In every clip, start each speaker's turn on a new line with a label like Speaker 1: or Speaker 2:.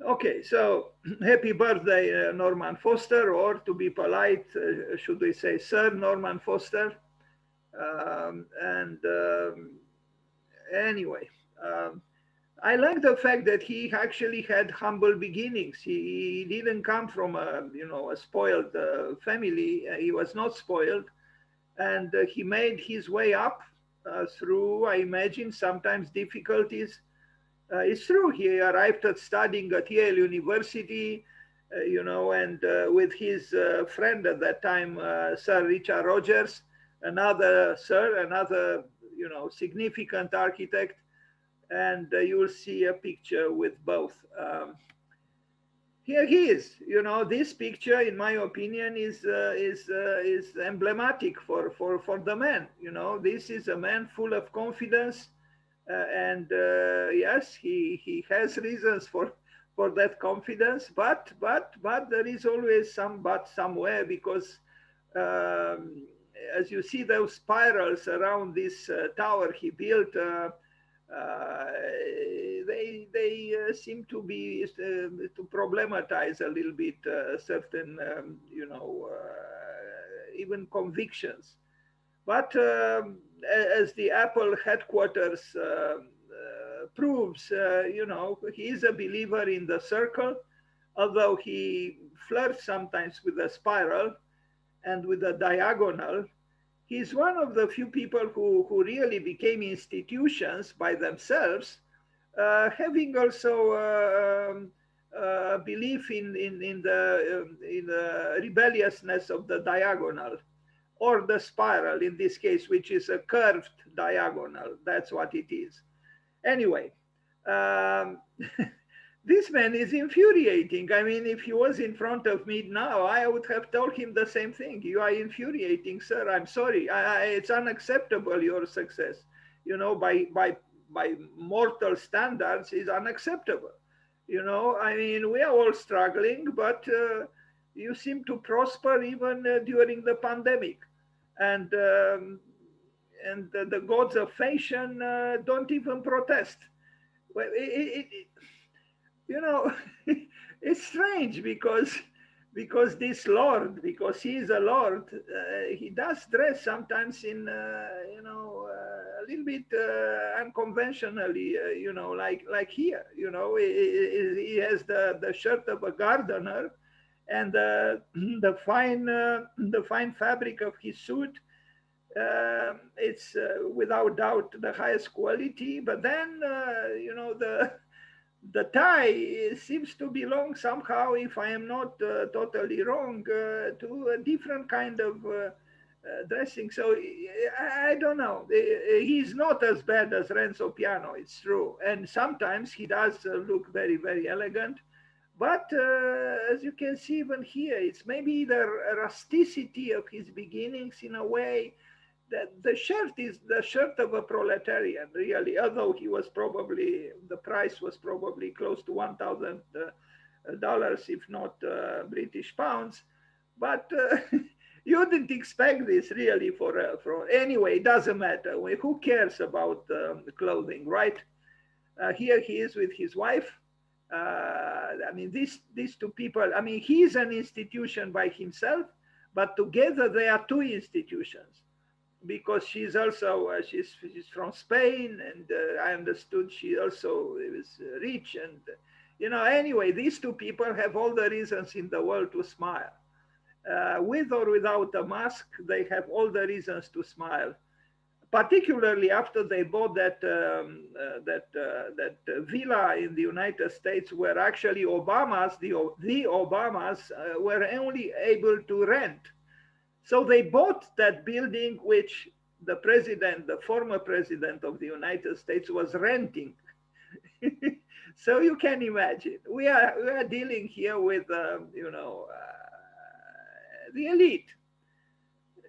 Speaker 1: Okay, so happy birthday, Norman Foster, or to be polite, should we say Sir Norman Foster? And anyway, um, I like the fact that he actually had humble beginnings. He didn't come from a spoiled family. He was not spoiled, and he made his way up through, I imagine, sometimes difficulties. It's true. He arrived at studying at Yale University, and with his friend at that time, Sir Richard Rogers, another significant architect, and you will see a picture with both. Here he is. This picture, in my opinion, is emblematic for the man. This is a man full of confidence, and yes, he has reasons for that confidence. But there is always some but somewhere, because um, as you see those spirals around this tower he built. Uh, they seem to be to problematize a little bit certain even convictions. But as the Apple headquarters proves, he is a believer in the circle, although he flirts sometimes with the spiral and with the diagonal. He's one of the few people who really became institutions by themselves, having also belief in the rebelliousness of the diagonal, or the spiral in this case, which is a curved diagonal. That's what it is. Anyway, um, this man is infuriating. I mean, if he was in front of me now, I would have told him the same thing. You are infuriating, sir. I'm sorry. It's unacceptable, your success. By mortal standards, is unacceptable. I mean, we are all struggling, but you seem to prosper even during the pandemic. And the gods of fashion don't even protest. Well, you know, it's strange, because this lord, because he is a lord, he does dress sometimes in a little bit unconventionally, like here. He has the shirt of a gardener, and the fine fabric of his suit. It's without doubt the highest quality, but then the tie seems to belong somehow, if I am not totally wrong, to a different kind of dressing. So I don't know. He's not as bad as Renzo Piano, it's true. And sometimes he does look very, very elegant. But as you can see, even here, it's maybe the rusticity of his beginnings in a way, that the shirt is the shirt of a proletarian, really, although the price was probably close to $1,000, if not British pounds. But you didn't expect this really anyway, it doesn't matter. Who cares about clothing, right? Here he is with his wife. I mean, these two people, I mean, he's an institution by himself, but together they are two institutions, because she's also she's from Spain, and I understood she also is rich, and anyway, these two people have all the reasons in the world to smile. With or without a mask, they have all the reasons to smile. Particularly after they bought that villa in the United States, where actually the Obamas were only able to rent. So they bought that building, which the former president of the United States, was renting. So you can imagine, we are dealing here with the elite.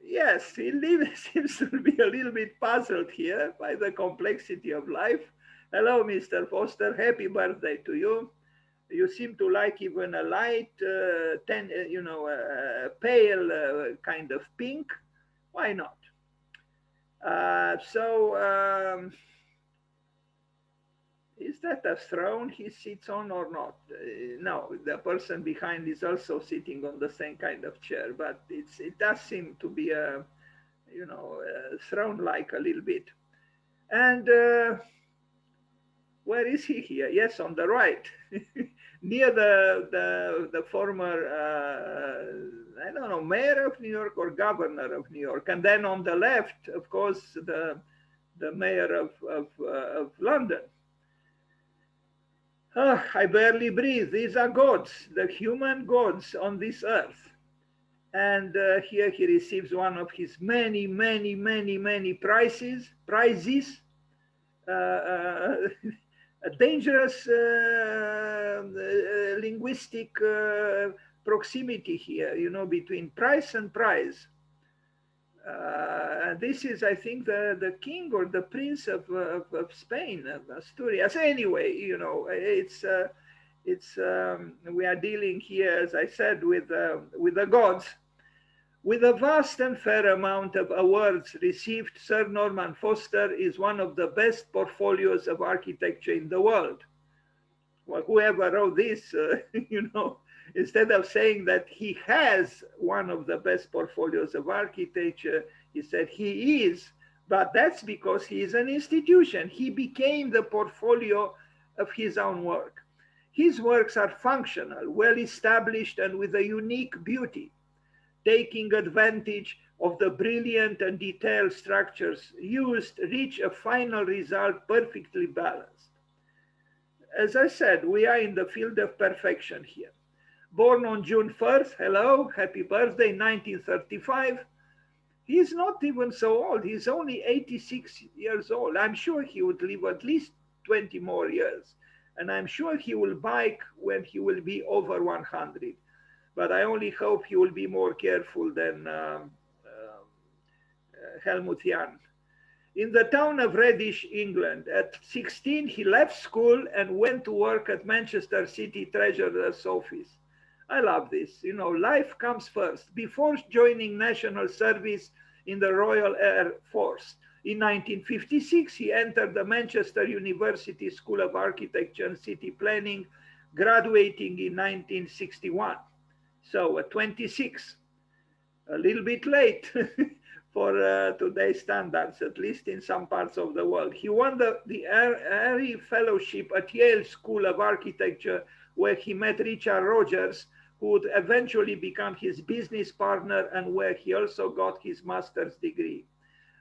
Speaker 1: Yes, he seems to be a little bit puzzled here by the complexity of life. Hello, Mr. Foster. Happy birthday to you. You seem to like even a light, pale kind of pink. Why not? So, is Is that a throne he sits on or not? No, the person behind is also sitting on the same kind of chair, but it does seem to be a, you know, throne-like a little bit. And where is he here? Yes, on the right, near the former, I don't know, mayor of New York or governor of New York. And then on the left, of course, the mayor of London. Oh, I barely breathe. These are gods, the human gods on this earth. And here he receives one of his many, many, many, many prizes. A dangerous linguistic proximity here, you know, between prize and prize. This is, I think, the king or the prince of Spain, of Asturias. Anyway, you know, we are dealing here, as I said, with the gods. With a vast and fair amount of awards received, Sir Norman Foster is one of the best portfolios of architecture in the world. Well, whoever wrote this, you know, instead of saying that he has one of the best portfolios of architecture, he said he is, but that's because he is an institution. He became the portfolio of his own work. His works are functional, well established, and with a unique beauty, taking advantage of the brilliant and detailed structures used, reach a final result perfectly balanced. As I said, we are in the field of perfection here. Born on June 1st, hello, happy birthday, 1935. He's not even so old. He's only 86 years old. I'm sure he would live at least 20 more years. And I'm sure he will bike when he will be over 100. But I only hope he will be more careful than Helmut Jahn. In the town of Redditch, England, at 16, he left school and went to work at Manchester City Treasurer's office. I love this. You know, life comes first. Before joining national service in the Royal Air Force, in 1956, he entered the Manchester University School of Architecture and City Planning, graduating in 1961. So at 26, a little bit late for today's standards, at least in some parts of the world. He won the Airy Fellowship at Yale School of Architecture, where he met Richard Rogers, who would eventually become his business partner and where he also got his master's degree.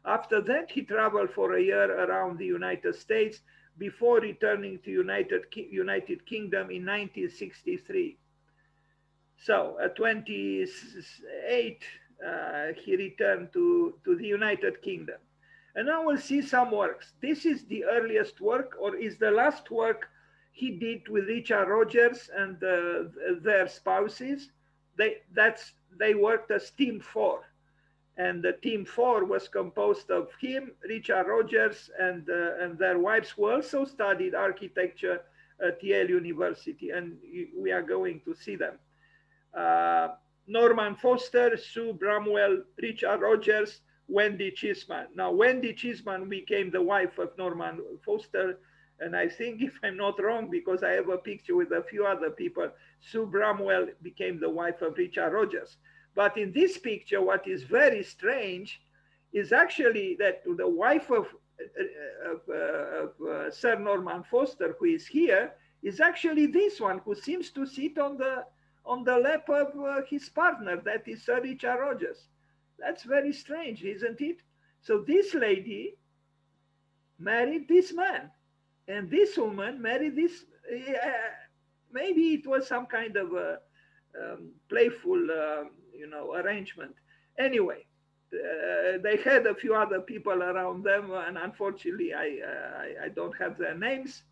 Speaker 1: After that, he traveled for a year around the United States before returning to United Kingdom in 1963. So at 28, he returned to the United Kingdom. And now we'll see some works. This is the earliest work, or is the last work he did with Richard Rogers and their spouses. They worked as Team 4. And the Team 4 was composed of him, Richard Rogers, and their wives, who also studied architecture at Yale University. And we are going to see them. Norman Foster, Sue Bramwell, Richard Rogers, Wendy Cheesman. Now, Wendy Cheesman became the wife of Norman Foster. And I think, if I'm not wrong, because I have a picture with a few other people, Sue Bramwell became the wife of Richard Rogers. But in this picture, what is very strange is actually that the wife of Sir Norman Foster, who is here, is actually this one, who seems to sit on the lap of his partner, that is Sir Richard Rogers. That's very strange, isn't it? So this lady married this man, and this woman married this, maybe it was some kind of a playful, arrangement. Anyway, they had a few other people around them, and unfortunately, I don't have their names.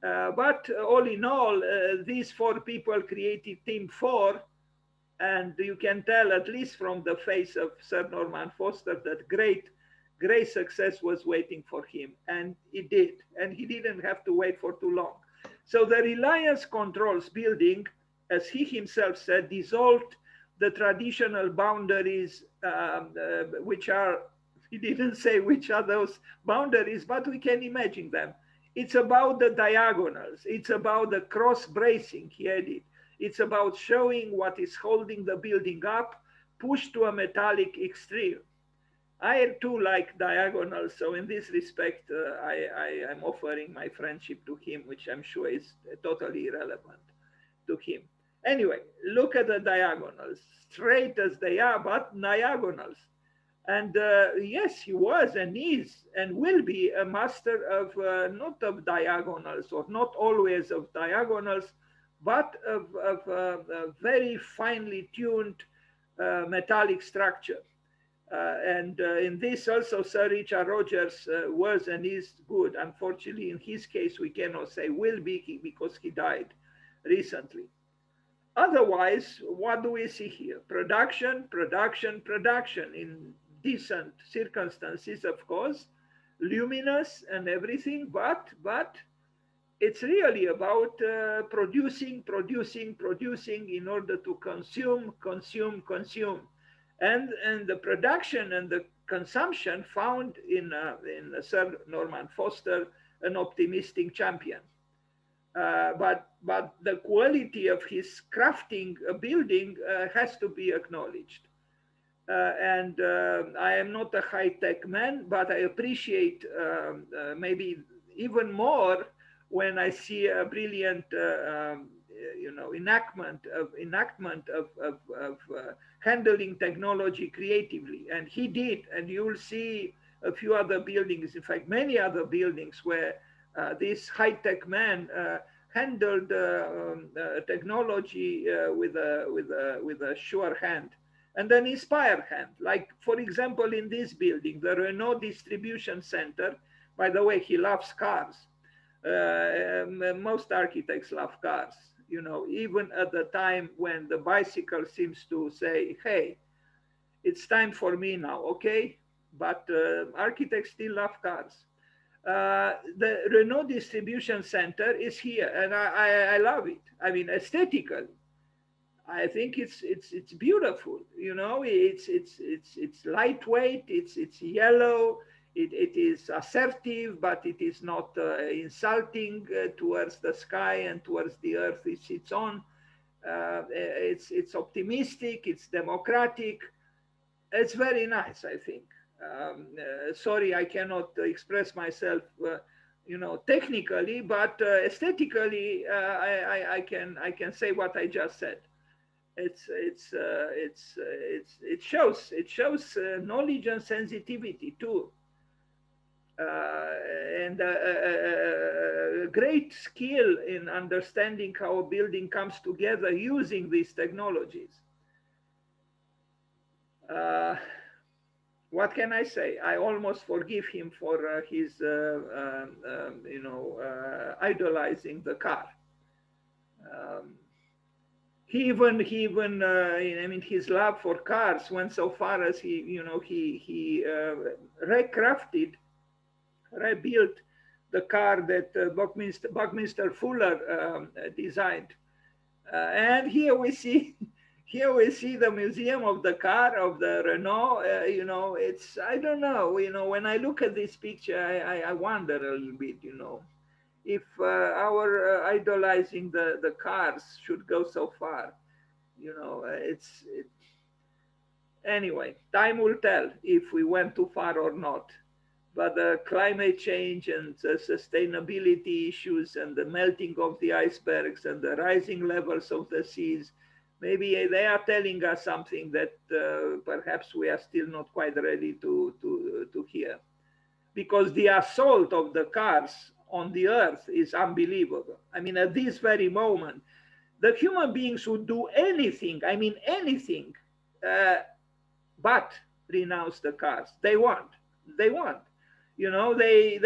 Speaker 1: But all in all, these 4 people created Team 4, and you can tell, at least from the face of Sir Norman Foster, that great success was waiting for him, and it did, and he didn't have to wait for too long. So the Reliance Controls building, as he himself said, dissolved the traditional boundaries, which are, he didn't say which are those boundaries, but we can imagine them. It's about the diagonals. It's about the cross bracing he added. It's about showing what is holding the building up, pushed to a metallic extreme. I too like diagonals, so in this respect, I am offering my friendship to him, which I'm sure is totally irrelevant to him. Anyway, look at the diagonals, straight as they are, but diagonals. And yes, he was and is and will be a master of not of diagonals or not always of diagonals, but of very finely tuned metallic structure. And in this also, Sir Richard Rogers was and is good. Unfortunately, in his case, we cannot say will be because he died recently. Otherwise, what do we see here? Production, production, production in decent circumstances, of course, luminous and everything, but it's really about producing, producing, producing in order to consume, consume, consume. And the production and the consumption found in Sir Norman Foster an optimistic champion. But the quality of his crafting a building has to be acknowledged. And I am not a high-tech man, but I appreciate maybe even more when I see a brilliant, enactment of handling technology creatively. And he did, and you will see a few other buildings, in fact, many other buildings where this high-tech man handled technology with a sure hand and an inspired hand. Like, for example, in this building, the Renault Distribution Center. By the way, he loves cars. Most architects love cars, even at the time when the bicycle seems to say, hey, it's time for me now, okay? But architects still love cars. The Renault Distribution Center is here, and I love it. I mean, aesthetically, I think it's beautiful. It's lightweight. It's yellow. It is assertive, but it is not insulting towards the sky and towards the earth it sits on. It's optimistic. It's democratic. It's very nice, I think. Sorry, I cannot express myself, technically, but aesthetically, I can say what I just said. It shows knowledge and sensitivity too, and great skill in understanding how a building comes together using these technologies. What can I say? I almost forgive him for his, idolizing the car. He even, his love for cars went so far as he rebuilt the car that Buckminster Fuller designed. And here we see the museum of the car of the Renault. It's, I don't know, when I look at this picture, I wonder a little bit, if our idolizing the cars should go so far. Anyway, time will tell if we went too far or not. But the climate change and the sustainability issues and the melting of the icebergs and the rising levels of the seas, maybe they are telling us something that perhaps we are still not quite ready to hear. Because the assault of the cars on the earth is unbelievable. I mean, at this very moment, the human beings would do anything, anything, but renounce the cars. They want. They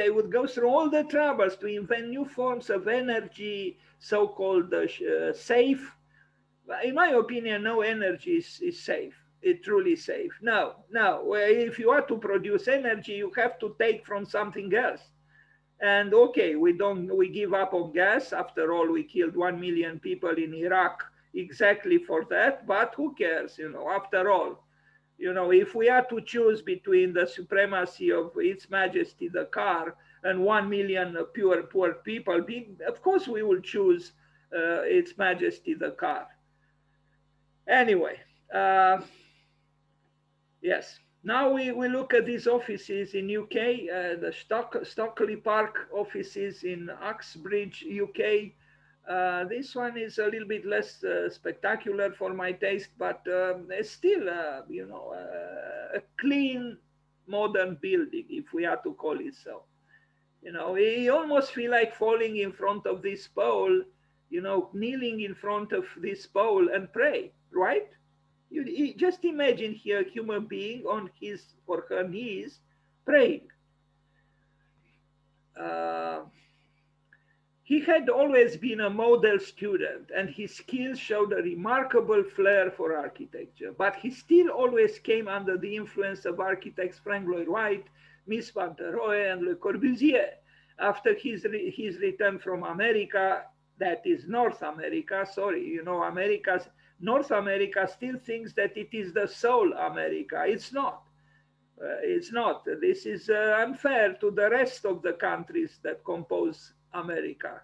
Speaker 1: would go through all the troubles to invent new forms of energy, so-called safe. In my opinion, no energy is safe. It's truly safe. No. If you are to produce energy, you have to take from something else. And okay, we give up on gas. After all, we killed 1 million people in Iraq exactly for that. But who cares? After all, if we are to choose between the supremacy of Its Majesty the car and 1 million poor people, of course we will choose Its Majesty the car. Anyway, yes. Now we look at these offices in UK, the Stockley Park offices in Uxbridge, UK. This one is a little bit less spectacular for my taste, but it's still, a clean, modern building, if we are to call it so. You almost feel like falling in front of this pole, kneeling in front of this pole and pray, right? You just imagine here a human being on his or her knees praying. Uh, he had always been a model student, and his skills showed a remarkable flair for architecture. But he still always came under the influence of architects Frank Lloyd Wright, Mies van der Rohe, and Le Corbusier. After his return from America, that is North America, sorry, North America still thinks that it is the sole America. It's not. It's not. This is unfair to the rest of the countries that compose America.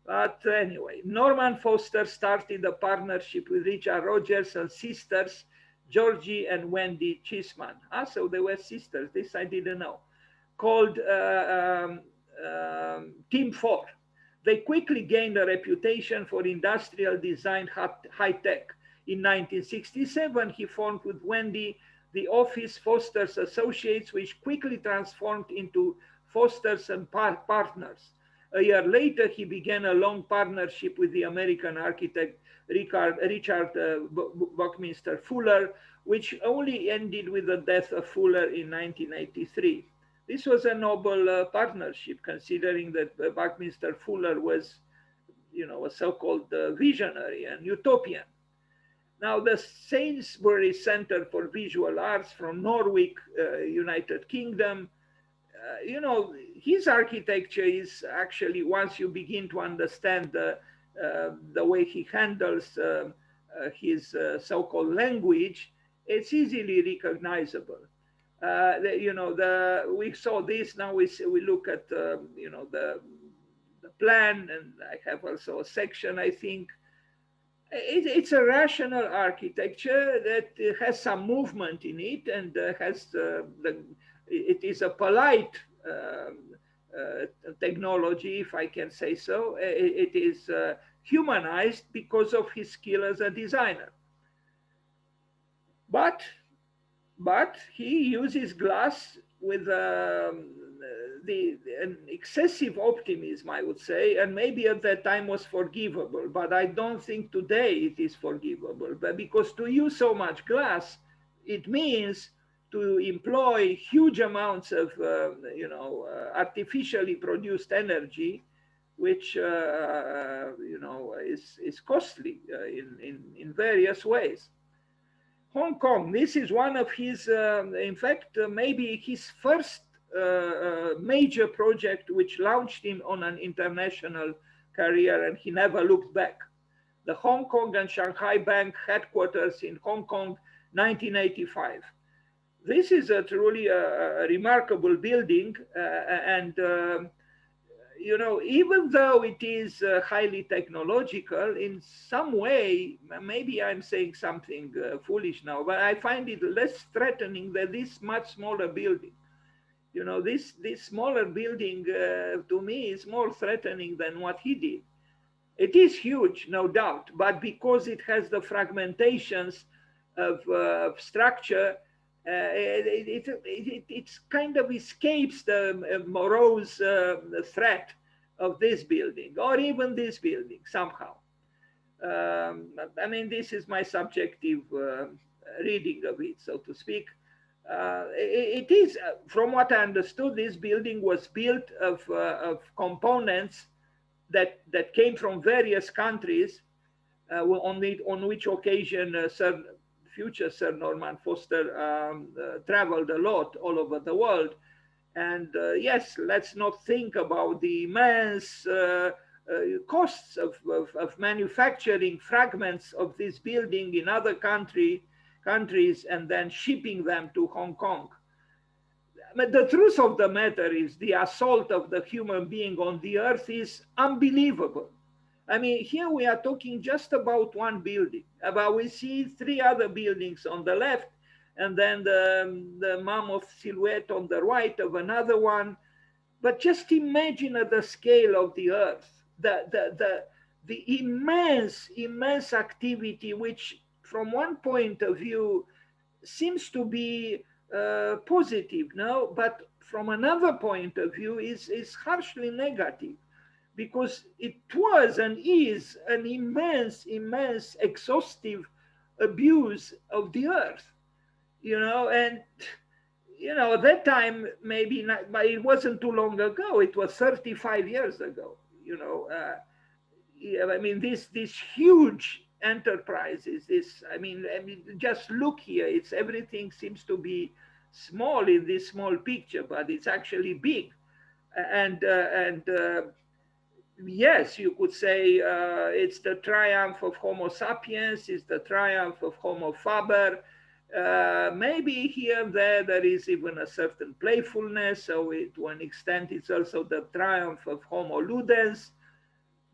Speaker 1: But anyway, Norman Foster started a partnership with Richard Rogers and sisters, Georgie and Wendy Cheeseman. So they were sisters. This I didn't know. Called Team 4. They quickly gained a reputation for industrial design high tech. In 1967, he formed with Wendy the office Foster's Associates, which quickly transformed into Foster's and Partners. A year later, he began a long partnership with the American architect Richard Buckminster Fuller, which only ended with the death of Fuller in 1983. This was a noble partnership, considering that Buckminster Fuller was, a so-called visionary and utopian. Now, the Sainsbury Center for Visual Arts from Norwich, United Kingdom, his architecture is actually, once you begin to understand the way he handles his so-called language, it's easily recognizable. We saw this. Now we look at the plan, and I have also a section. I think it's a rational architecture that has some movement in it, and it is a polite technology, if I can say so. It is humanized because of his skill as a designer. But he uses glass with an excessive optimism, I would say, and maybe at that time was forgivable, but I don't think today it is forgivable. But because to use so much glass, it means to employ huge amounts of, artificially produced energy, which, is costly in various ways. Hong Kong, this is one of his, in fact, maybe his first major project, which launched him on an international career, and he never looked back. The Hong Kong and Shanghai Bank headquarters in Hong Kong, 1985. This is a truly remarkable building, and even though it is highly technological, in some way, maybe I'm saying something foolish now, but I find it less threatening than this much smaller building. This smaller building to me is more threatening than what he did. It is huge, no doubt, but because it has the fragmentations of structure, it kind of escapes the morose threat of this building, or even this building somehow. This is my subjective reading of it, so to speak. It is, from what I understood, this building was built of components that came from various countries, on which occasion future Sir Norman Foster traveled a lot all over the world. And yes, let's not think about the immense costs of manufacturing fragments of this building in other countries and then shipping them to Hong Kong. But the truth of the matter is the assault of the human being on the earth is unbelievable. I mean, here we are talking just about one building. About we see three other buildings on the left, and then the mammoth silhouette on the right of another one. But just imagine at the scale of the earth, the immense activity, which from one point of view seems to be positive, no? But from another point of view is harshly negative, because it was and is an immense, exhaustive abuse of the earth, and at that time, maybe not, but it wasn't too long ago. It was 35 years ago. I mean, this huge enterprises. I mean, just look here. It's everything seems to be small in this small picture, but it's actually big. And yes, you could say it's the triumph of Homo sapiens. It's the triumph of Homo faber. Maybe here and there is even a certain playfulness. So to an extent, it's also the triumph of Homo ludens.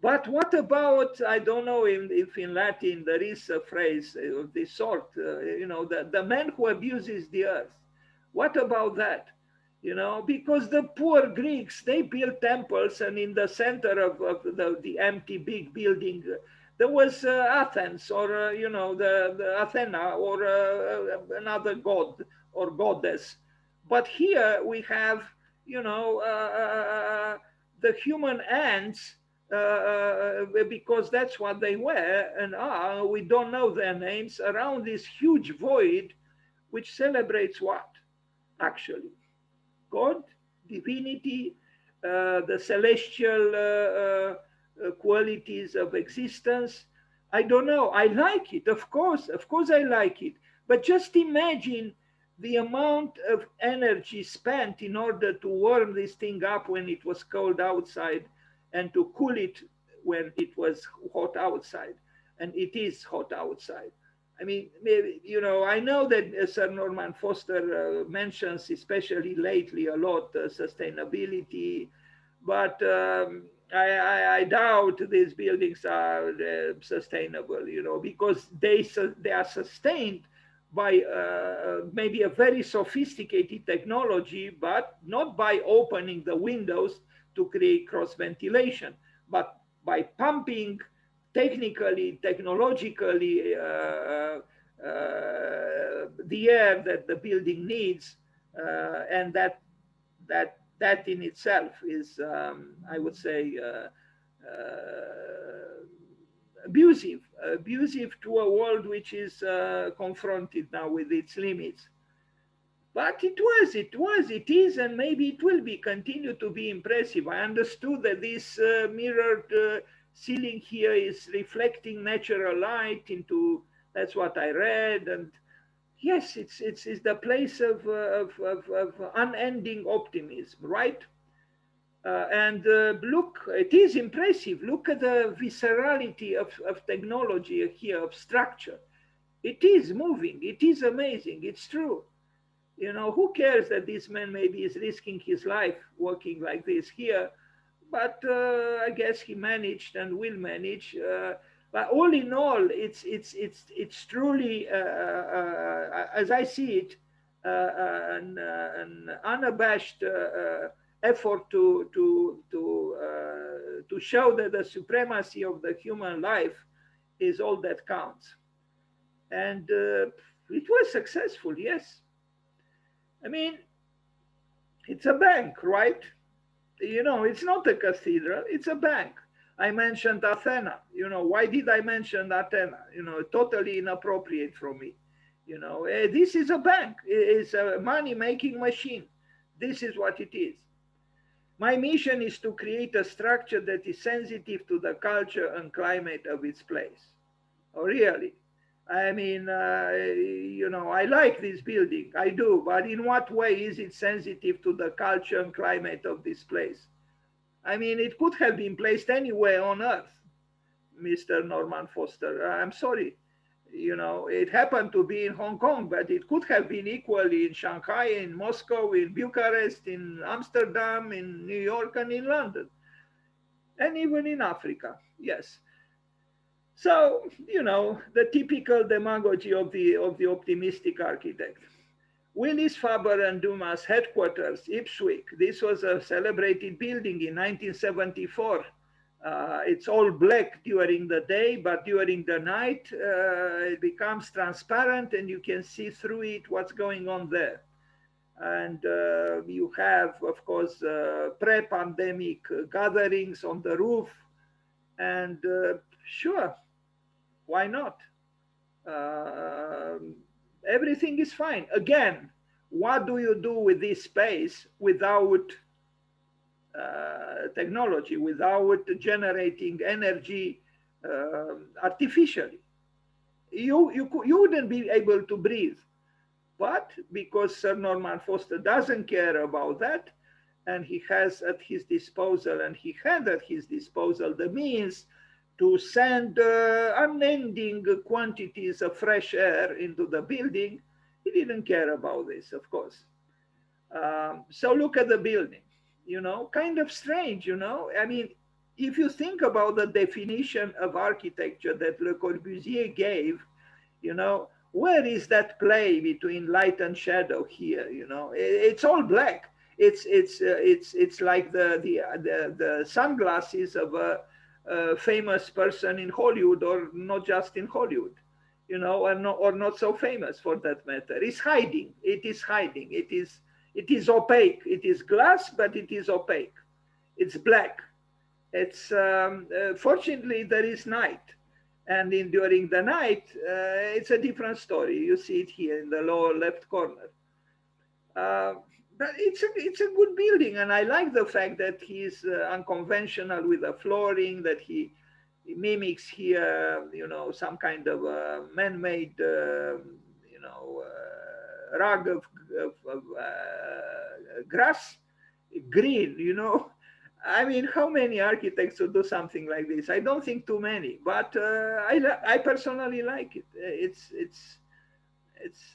Speaker 1: But what about, I don't know if in Latin there is a phrase of this sort, the man who abuses the earth. What about that? Because the poor Greeks, they built temples, and in the center of the empty big building, there was Athens, or the Athena, or another god or goddess. But here we have the human ants, because that's what they were and are. We don't know their names, around this huge void, which celebrates what actually? God, divinity, the celestial qualities of existence. I don't know. I like it, of course I like it. But just imagine the amount of energy spent in order to warm this thing up when it was cold outside, and to cool it when it was hot outside. And it is hot outside. I mean, maybe, I know that Sir Norman Foster mentions, especially lately, a lot sustainability, but I doubt these buildings are sustainable, because they are sustained by maybe a very sophisticated technology, but not by opening the windows to create cross ventilation, but by pumping technologically the air that the building needs, and that in itself is, I would say, abusive to a world which is confronted now with its limits. But it is, and maybe it will be continue to be impressive. I understood that this mirrored ceiling here is reflecting natural light into, that's what I read. And yes, it's the place of unending optimism, right? And look, it is impressive. Look at the viscerality of technology here, of structure. It is moving. It is amazing. It's true. Who cares that this man maybe is risking his life working like this here? But I guess he managed and will manage. But all in all, it's truly, as I see it, an unabashed effort to show that the supremacy of the human life is all that counts. And it was successful, yes. I mean, it's a bank, right? It's not a cathedral, it's a bank. I mentioned Athena. Why did I mention Athena? Totally inappropriate from me. This is a bank. It's a money-making machine. This is what it is. My mission is to create a structure that is sensitive to the culture and climate of its place. Oh, really? I mean, I like this building, I do, but in what way is it sensitive to the culture and climate of this place? I mean, it could have been placed anywhere on earth, Mr. Norman Foster. I'm sorry. You know, it happened to be in Hong Kong, but it could have been equally in Shanghai, in Moscow, in Bucharest, in Amsterdam, in New York, and in London, and even in Africa. Yes. So, you know, the typical demagogy of the optimistic architect. Willis, Faber and Dumas headquarters, Ipswich. This was a celebrated building in 1974. It's all black during the day, but during the night, it becomes transparent and you can see through it what's going on there. And you have, of course, pre-pandemic gatherings on the roof. And sure, why not? Uh, Everything is fine. Again, what do you do with this space without technology, without generating energy artificially? You wouldn't be able to breathe. But because Sir Norman Foster doesn't care about that, and he has at his disposal, and he had at his disposal the means to send unending quantities of fresh air into the building, he didn't care about this, of course. So look at the building, you know, kind of strange, you know. I mean, if you think about the definition of architecture that Le Corbusier gave, you know, where is that play between light and shadow here? You know, it's all black. It's like the sunglasses of a famous person in Hollywood, or not just in Hollywood, you know, or not so famous for that matter. It's hiding. It is hiding. It is opaque. It is glass, but it is opaque. It's black. It's fortunately there is night, and during the night it's a different story. You see it here in the lower left corner. Uh, but it's a good building, and I like the fact that he's unconventional with the flooring. That he mimics here, you know, some kind of man-made, you know, rug of grass, green. You know, I mean, how many architects would do something like this? I don't think too many, but I personally like it. It's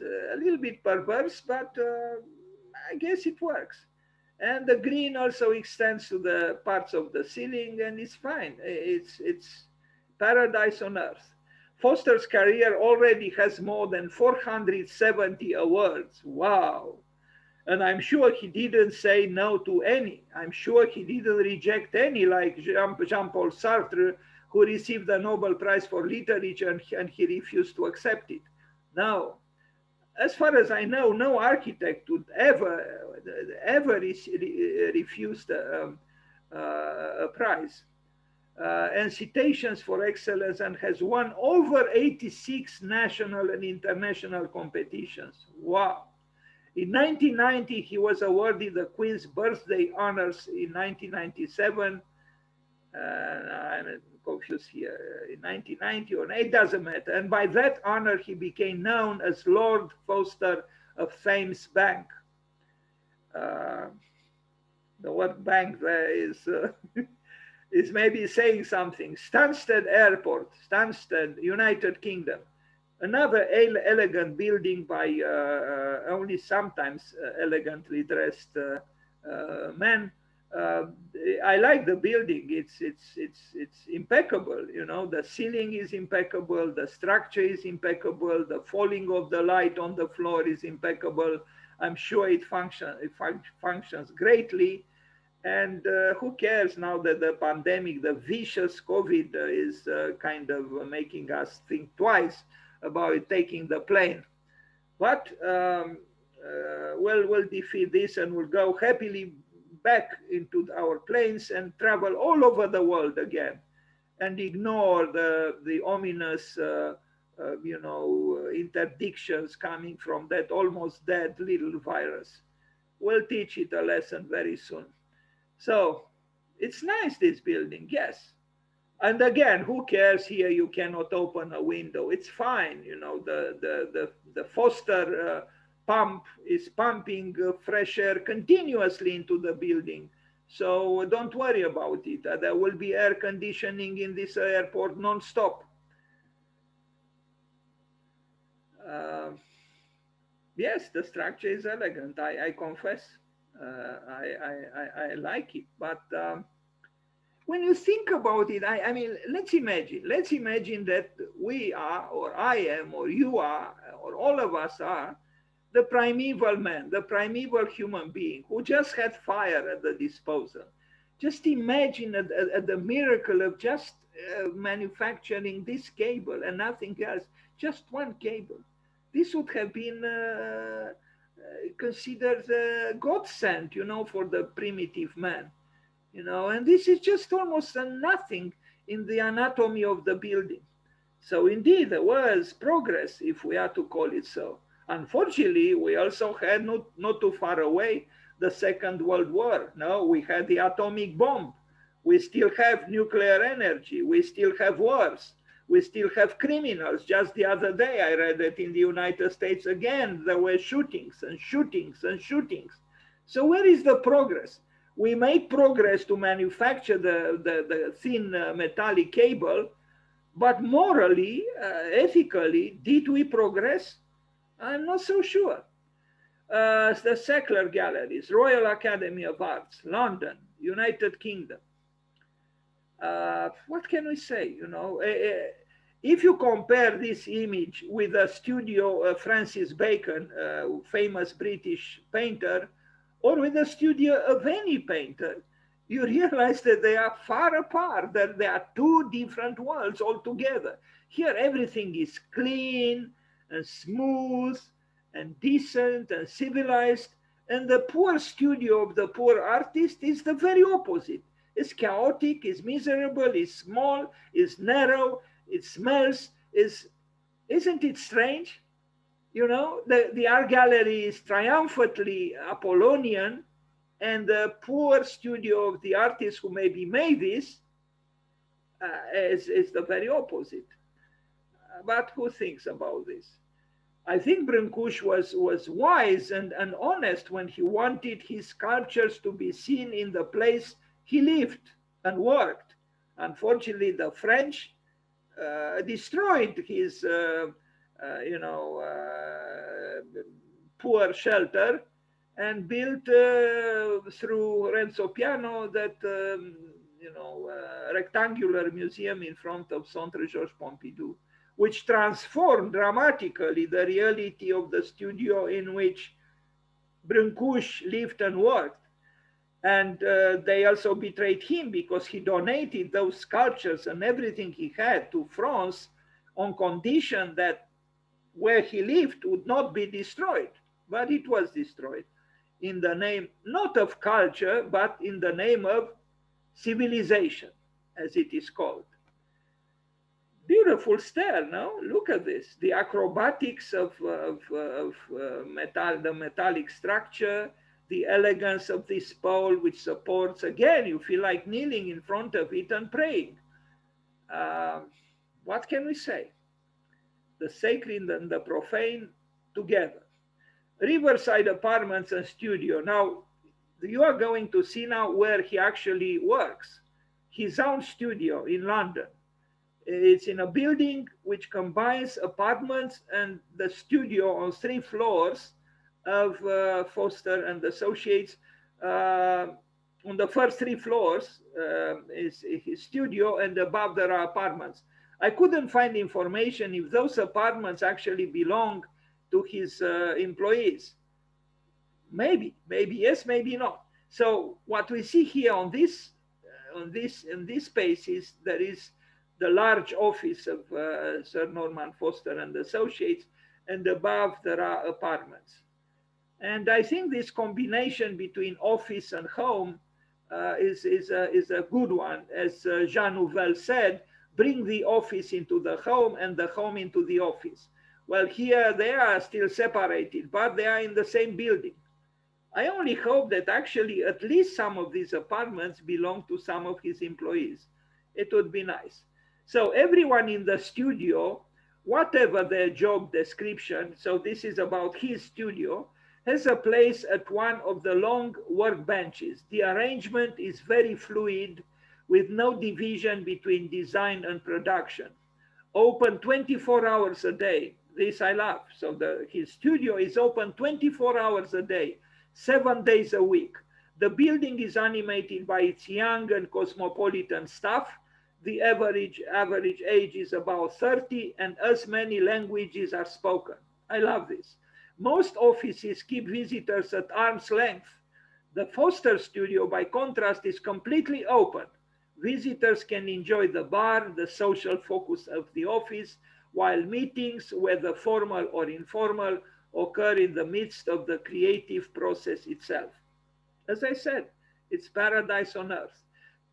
Speaker 1: a little bit perverse, but I guess it works. And the green also extends to the parts of the ceiling, and it's fine. It's paradise on earth. Foster's career already has more than 470 awards. Wow. And I'm sure he didn't say no to any. I'm sure he didn't reject any, like Jean-Paul Sartre, who received the Nobel Prize for Literature and he refused to accept it. No. As far as I know, no architect would ever refuse a prize. And citations for excellence, and has won over 86 national and international competitions. Wow. In 1990, he was awarded the Queen's Birthday Honors. In 1997, I'm confused here, in 1990, or it doesn't matter. And by that honor, he became known as Lord Foster of Thames Bank. The word bank there is, is maybe saying something. Stansted Airport, Stansted, United Kingdom. Another elegant building by only sometimes elegantly dressed men. I like the building. It's impeccable. You know, the ceiling is impeccable. The structure is impeccable. The falling of the light on the floor is impeccable. I'm sure it functions greatly. And who cares now that the pandemic, the vicious COVID, is kind of making us think twice about taking the plane. But we'll defeat this and we'll go happily back into our planes and travel all over the world again, and ignore the ominous, you know, interdictions coming from that almost dead little virus. We'll teach it a lesson very soon. So it's nice, this building, yes. And again, who cares here? You cannot open a window. It's fine. You know, the Foster pump is pumping fresh air continuously into the building. So don't worry about it. There will be air conditioning in this airport non-stop. Uh, yes, the structure is elegant. I confess. I like it. But when you think about it, I mean, let's imagine that we are, or I am, or you are, or all of us are the primeval man, the primeval human being who just had fire at the disposal. Just imagine the miracle of just manufacturing this cable and nothing else, just one cable. This would have been considered God sent, for the primitive man, and this is just almost a nothing in the anatomy of the building. So indeed, there was progress, if we are to call it so. Unfortunately, we also had not too far away the Second World War. No, we had the atomic bomb. We still have nuclear energy. We still have wars. We still have criminals. Just the other day, I read that in the United States again, there were shootings and shootings and shootings. So where is the progress? We made progress to manufacture the thin metallic cable, but morally, ethically, did we progress? I'm not so sure. The Sackler Galleries, Royal Academy of Arts, London, United Kingdom. What can we say? If you compare this image with a studio of Francis Bacon, famous British painter, or with the studio of any painter, you realize that they are far apart, that they are two different worlds altogether. Here, everything is clean and smooth and decent and civilized. And the poor studio of the poor artist is the very opposite. It's chaotic, it's miserable, it's small, it's narrow, it smells. Isn't it strange? The art gallery is triumphantly Apollonian, and the poor studio of the artist who maybe made this is the very opposite. But who thinks about this? I think Brancusi was wise and honest when he wanted his sculptures to be seen in the place he lived and worked. Unfortunately, the French destroyed his, poor shelter and built through Renzo Piano that rectangular museum in front of Centre Georges Pompidou, which transformed dramatically the reality of the studio in which Brancusi lived and worked. And they also betrayed him because he donated those sculptures and everything he had to France on condition that where he lived would not be destroyed. But it was destroyed in the name not of culture, but in the name of civilization, as it is called. Beautiful stair, no? Look at this. The acrobatics of the metallic structure, the elegance of this pole which supports, again, you feel like kneeling in front of it and praying. What can we say? The sacred and the profane together. Riverside Apartments and Studio. Now, you are going to see now where he actually works. His own studio in London. It's in a building which combines apartments and the studio on 3 floors of Foster and Associates. On the first 3 floors is his studio, and above there are apartments. I couldn't find information if those apartments actually belong to his employees. Maybe yes, maybe not. So what we see here in this space is there is the large office of Sir Norman Foster and Associates, and above there are apartments. And I think this combination between office and home is a good one. As Jean Nouvel said, bring the office into the home and the home into the office. Well, here they are still separated, but they are in the same building. I only hope that actually at least some of these apartments belong to some of his employees. It would be nice. So everyone in the studio, whatever their job description, so this is about his studio, has a place at one of the long workbenches. The arrangement is very fluid with no division between design and production. Open 24 hours a day. This I love. So his studio is open 24 hours a day, 7 days a week. The building is animated by its young and cosmopolitan staff. The average age is about 30, and as many languages are spoken. I love this. Most offices keep visitors at arm's length. The Foster studio, by contrast, is completely open. Visitors can enjoy the bar, the social focus of the office, while meetings, whether formal or informal, occur in the midst of the creative process itself. As I said, it's paradise on earth.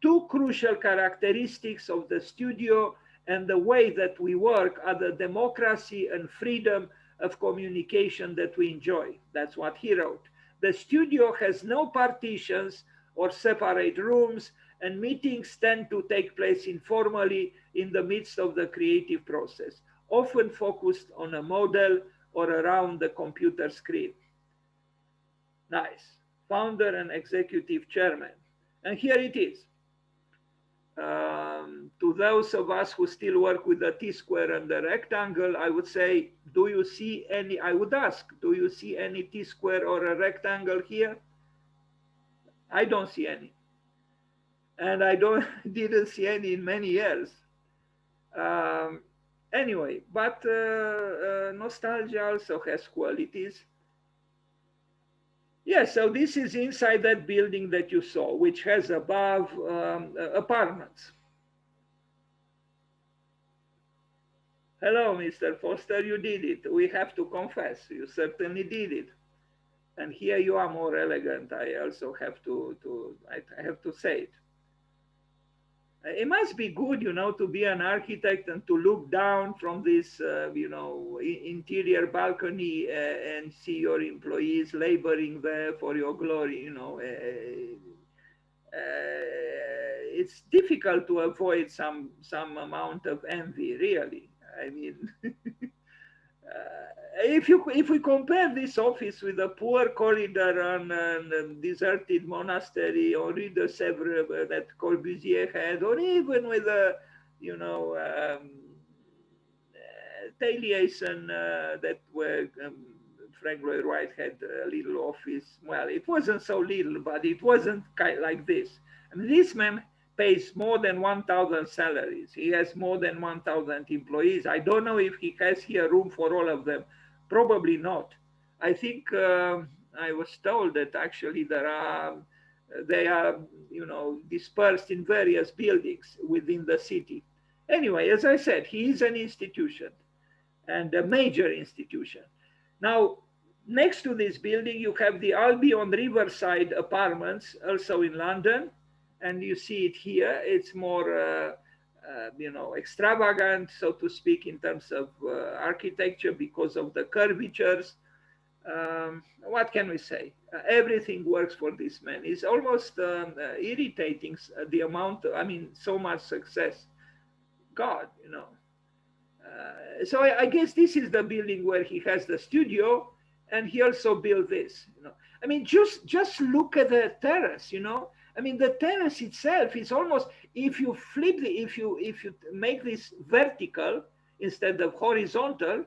Speaker 1: Two crucial characteristics of the studio and the way that we work are the democracy and freedom of communication that we enjoy. That's what he wrote. The studio has no partitions or separate rooms, and meetings tend to take place informally in the midst of the creative process, often focused on a model or around the computer screen. Nice. Founder and executive chairman. And here it is. To those of us who still work with the T-square and the rectangle, I would say, do you see any, I would ask, do you see any T-square or a rectangle here? I don't see any. And I didn't see any in many years. Anyway, but nostalgia also has qualities. Yes, so this is inside that building that you saw, which has above apartments. Hello, Mr. Foster, you did it. We have to confess, you certainly did it. And here you are more elegant. I also have I have to say it. It must be good, to be an architect and to look down from this, interior balcony and see your employees laboring there for your glory. It's difficult to avoid some amount of envy, really. I mean, if we compare this office with a poor corridor on a deserted monastery or Rue de Sèvres that Corbusier had, or even with a, Taliesin that where Frank Lloyd Wright had a little office. Well, it wasn't so little, but it wasn't like this. I mean, this man pays more than 1,000 salaries. He has more than 1,000 employees. I don't know if he has here room for all of them. Probably not. I think I was told that actually they are, dispersed in various buildings within the city. Anyway, as I said, he is an institution and a major institution. Now, next to this building, you have the Albion Riverside Apartments, also in London. And you see it here. It's more, extravagant, so to speak, in terms of architecture because of the curvatures. What can we say? Everything works for this man. It's almost irritating the amount, so much success. God, So I guess this is the building where he has the studio, and he also built this. Just look at the terrace. The terrace itself is almost, if you make this vertical instead of horizontal,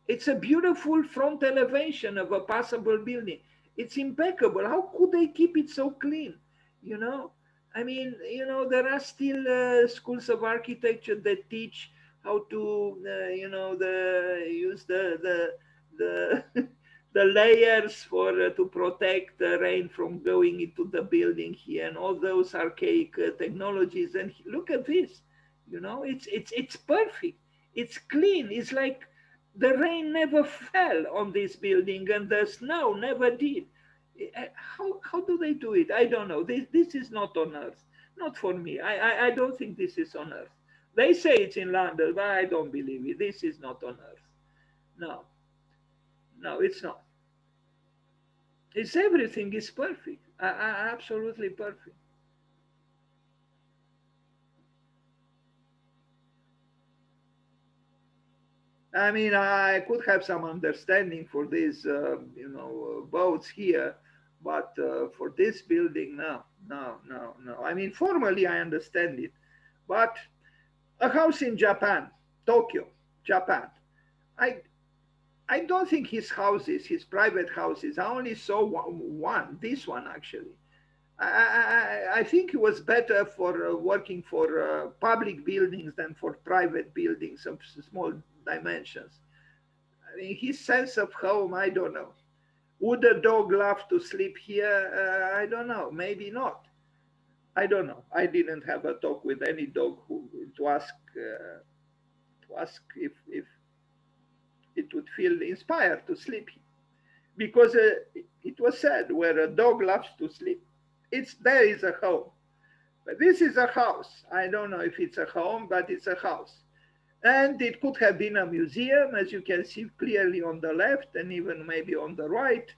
Speaker 1: it's a beautiful front elevation of a passable building. It's impeccable. How could they keep it so clean? There are still schools of architecture that teach how to, use the the layers to protect the rain from going into the building here, and all those archaic technologies. And look at this, it's perfect. It's clean. It's like the rain never fell on this building and the snow never did. How do they do it? I don't know. This is not on Earth. Not for me. I don't think this is on Earth. They say it's in London, but I don't believe it. This is not on Earth. No, it's not. Everything is perfect, absolutely perfect. I could have some understanding for these, boats here, but for this building, no. Formally I understand it, but a house in Japan, Tokyo, Japan. I don't think his houses, his private houses. I only saw one, this one actually. I think it was better for working for public buildings than for private buildings of small dimensions. I mean, his sense of home, I don't know. Would a dog love to sleep here? I don't know. Maybe not. I don't know. I didn't have a talk with any dog who to ask if it would feel inspired to sleep here. Because it was said where a dog loves to sleep, it's there is a home. But this is a house. I don't know if it's a home, but it's a house. And it could have been a museum, as you can see clearly on the left and even maybe on the right.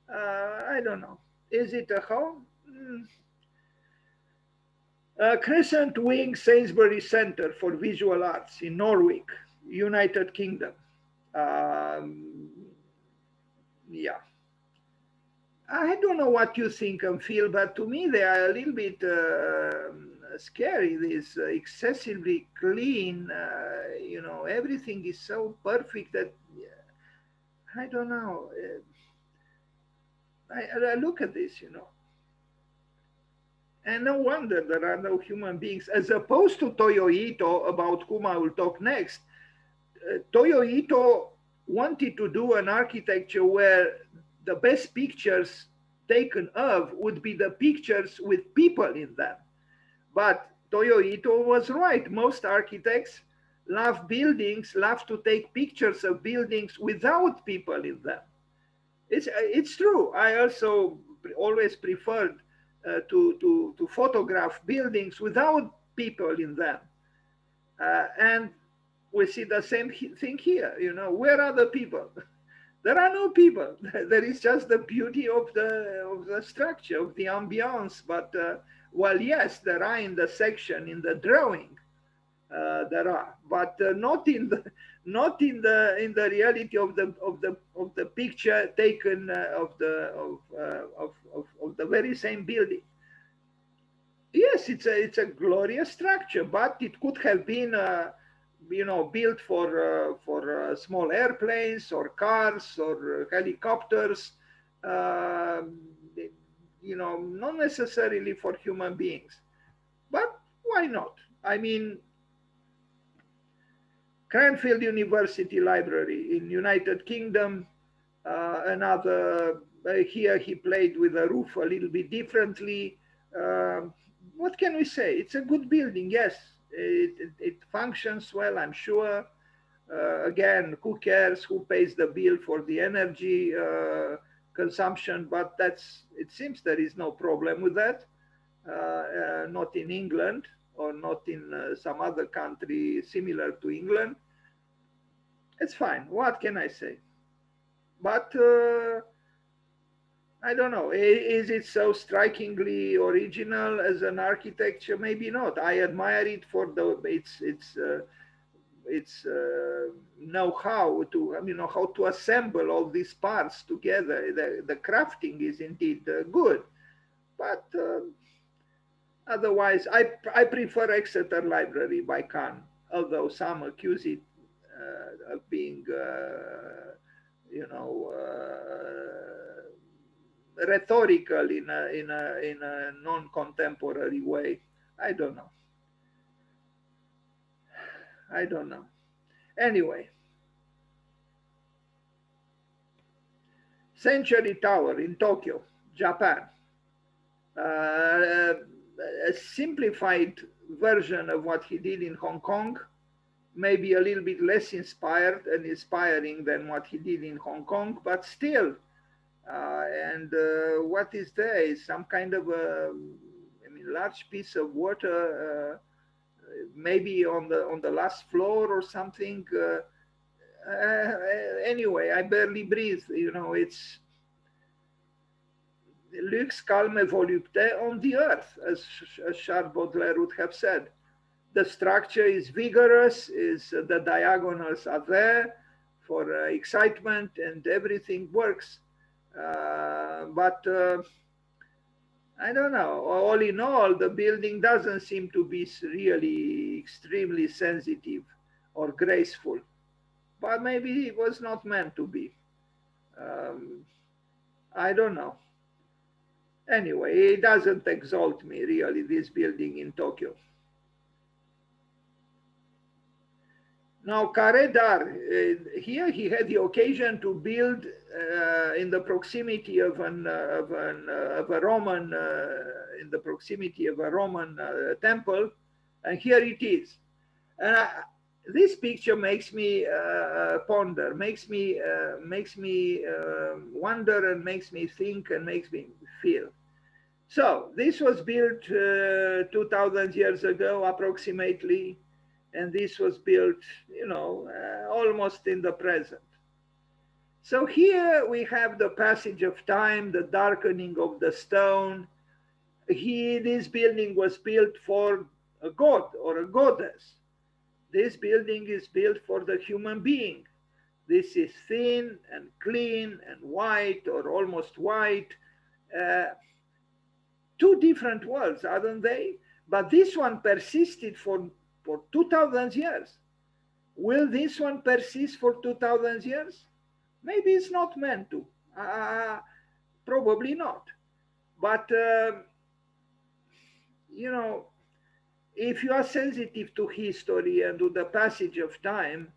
Speaker 1: I don't know. Is it a home? Crescent Wing Sainsbury Center for Visual Arts in Norwich, United Kingdom. Um, yeah. I don't know what you think and feel, but to me they are a little bit scary. This excessively clean, everything is so perfect that I don't know. I look at this. And no wonder there are no human beings, as opposed to Toyo Ito, about whom I will talk next. Toyo Ito wanted to do an architecture where the best pictures taken of would be the pictures with people in them. But Toyo Ito was right. Most architects love buildings, love to take pictures of buildings without people in them. It's true. I also always preferred to photograph buildings without people in them. And we see the same thing here. Where are the people? There are no people. There is just the beauty of the structure, of the ambiance. But well, yes, there are in the section, in the drawing, there are, but not in the reality of the picture taken of the very same building. Yes, it's a glorious structure, but it could have been built for small airplanes or cars or helicopters. Uh, not necessarily for human beings, but why not? I mean, Cranfield University Library in United Kingdom. Another here he played with the roof a little bit differently. What can we say? It's a good building. Yes, it functions well, I'm sure. Again, who cares who pays the bill for the energy consumption? But it seems there is no problem with that. Not in England or not in some other country similar to England. It's fine. What can I say? But I don't know. Is it so strikingly original as an architecture? Maybe not. I admire it for its know-how how to assemble all these parts together. The crafting is indeed good, but otherwise, I prefer Exeter Library by Khan, although some accuse it of being, rhetorical in a non-contemporary way. I don't know. I don't know. Anyway, Century Tower in Tokyo, Japan. A simplified version of what he did in Hong Kong, maybe a little bit less inspired and inspiring than what he did in Hong Kong, but still. And what is there is some kind of a large piece of water, maybe on the last floor or something. Anyway, I barely breathe. It's Lux calme volupté on the earth, as Charles Baudelaire would have said. The structure is vigorous, the diagonals are there for excitement, and everything works. But I don't know. All in all, the building doesn't seem to be really extremely sensitive or graceful. but maybe it was not meant to be. Um, I don't know. Anyway, it doesn't exalt me really, this building in Tokyo. Now, Karedar, here he had the occasion to build in the proximity of a Roman, in the proximity of a Roman temple, and here it is. And this picture makes me ponder, makes me wonder, and makes me think, and makes me feel. So this was built 2,000 years ago, approximately, and this was built, almost in the present. So here we have the passage of time, the darkening of the stone. This building was built for a god or a goddess. This building is built for the human being. This is thin and clean and white or almost white. Two different worlds, aren't they? But this one persisted for 2,000 years. Will this one persist for 2,000 years? Maybe it's not meant to. Probably not. But, if you are sensitive to history and to the passage of time,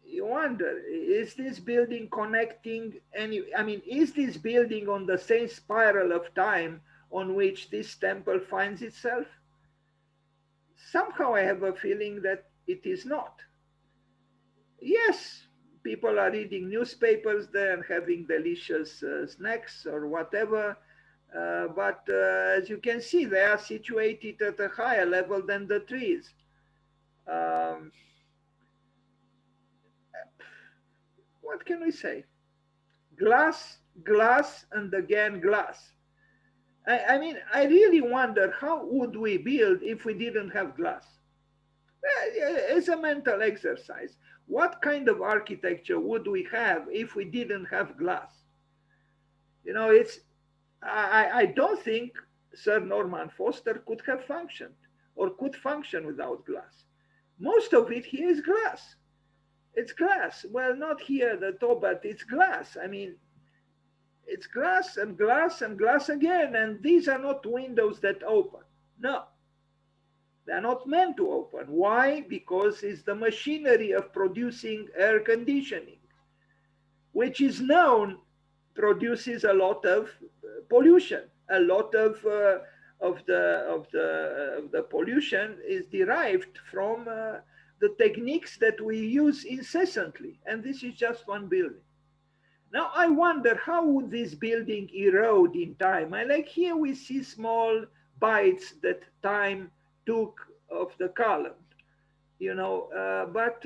Speaker 1: you wonder, is this building connecting is this building on the same spiral of time on which this temple finds itself? Somehow I have a feeling that it is not. Yes, people are reading newspapers there and having delicious snacks or whatever, but as you can see, they are situated at a higher level than the trees. What can we say? Glass, glass, and again glass. I really wonder, how would we build if we didn't have glass? As a mental exercise, what kind of architecture would we have if we didn't have glass? I don't think Sir Norman Foster could have functioned or could function without glass. Most of it here is glass. It's glass. Well, not here, the top, but it's glass. It's glass and glass and glass again. And these are not windows that open. No, they're not meant to open. Why? Because it's the machinery of producing air conditioning, which is known produces a lot of pollution. A lot of the pollution is derived from the techniques that we use incessantly. And this is just one building. Now I wonder, how would this building erode in time? Like here we see small bites that time took of the column, but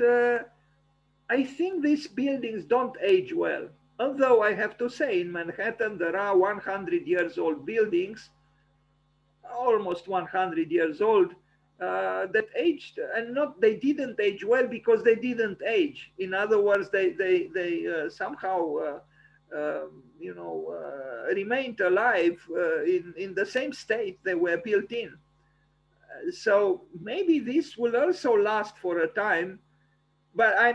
Speaker 1: I think these buildings don't age well. Although I have to say, in Manhattan, there are 100 years old buildings, almost 100 years old, that aged, and they didn't age well because they didn't age. In other words, they somehow remained alive in the same state they were built in. So maybe this will also last for a time, but I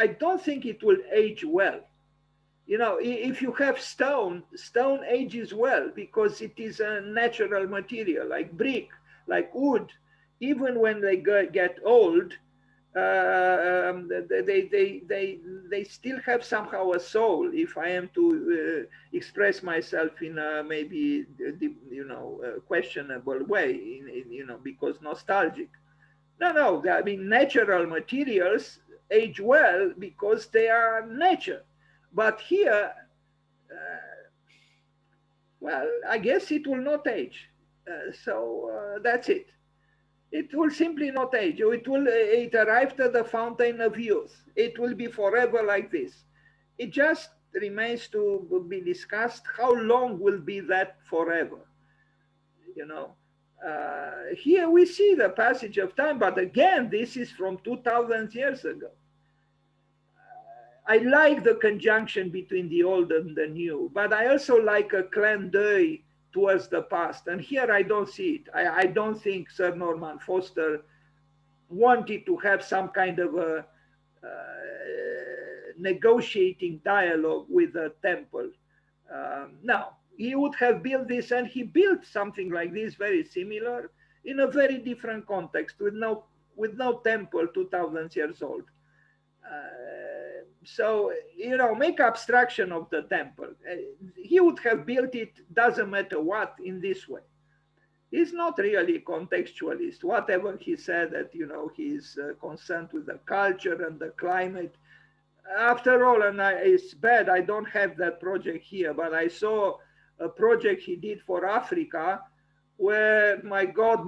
Speaker 1: don't think it will age well. If you have stone ages well because it is a natural material, like brick, like wood. Even when they get old, they still have somehow a soul. If I am to express myself in a maybe questionable way, because nostalgic. No. Natural materials age well because they are nature. But here, well, I guess it will not age. So that's it. It will simply not age. It arrived at the fountain of youth. It will be forever like this. It just remains to be discussed how long will be that forever. Here we see the passage of time, but again, this is from 2,000 years ago. I like the conjunction between the old and the new, but I also like a clin d'oeil towards the past. And here I don't see it. I don't think Sir Norman Foster wanted to have some kind of a negotiating dialogue with the temple. Now, he would have built this, and he built something like this, very similar, in a very different context, with no temple 2,000 years old. So, make abstraction of the temple. He would have built it, doesn't matter what, in this way. He's not really a contextualist. Whatever he said that, he's concerned with the culture and the climate. After all, and it's bad, I don't have that project here, but I saw a project he did for Africa where, my God,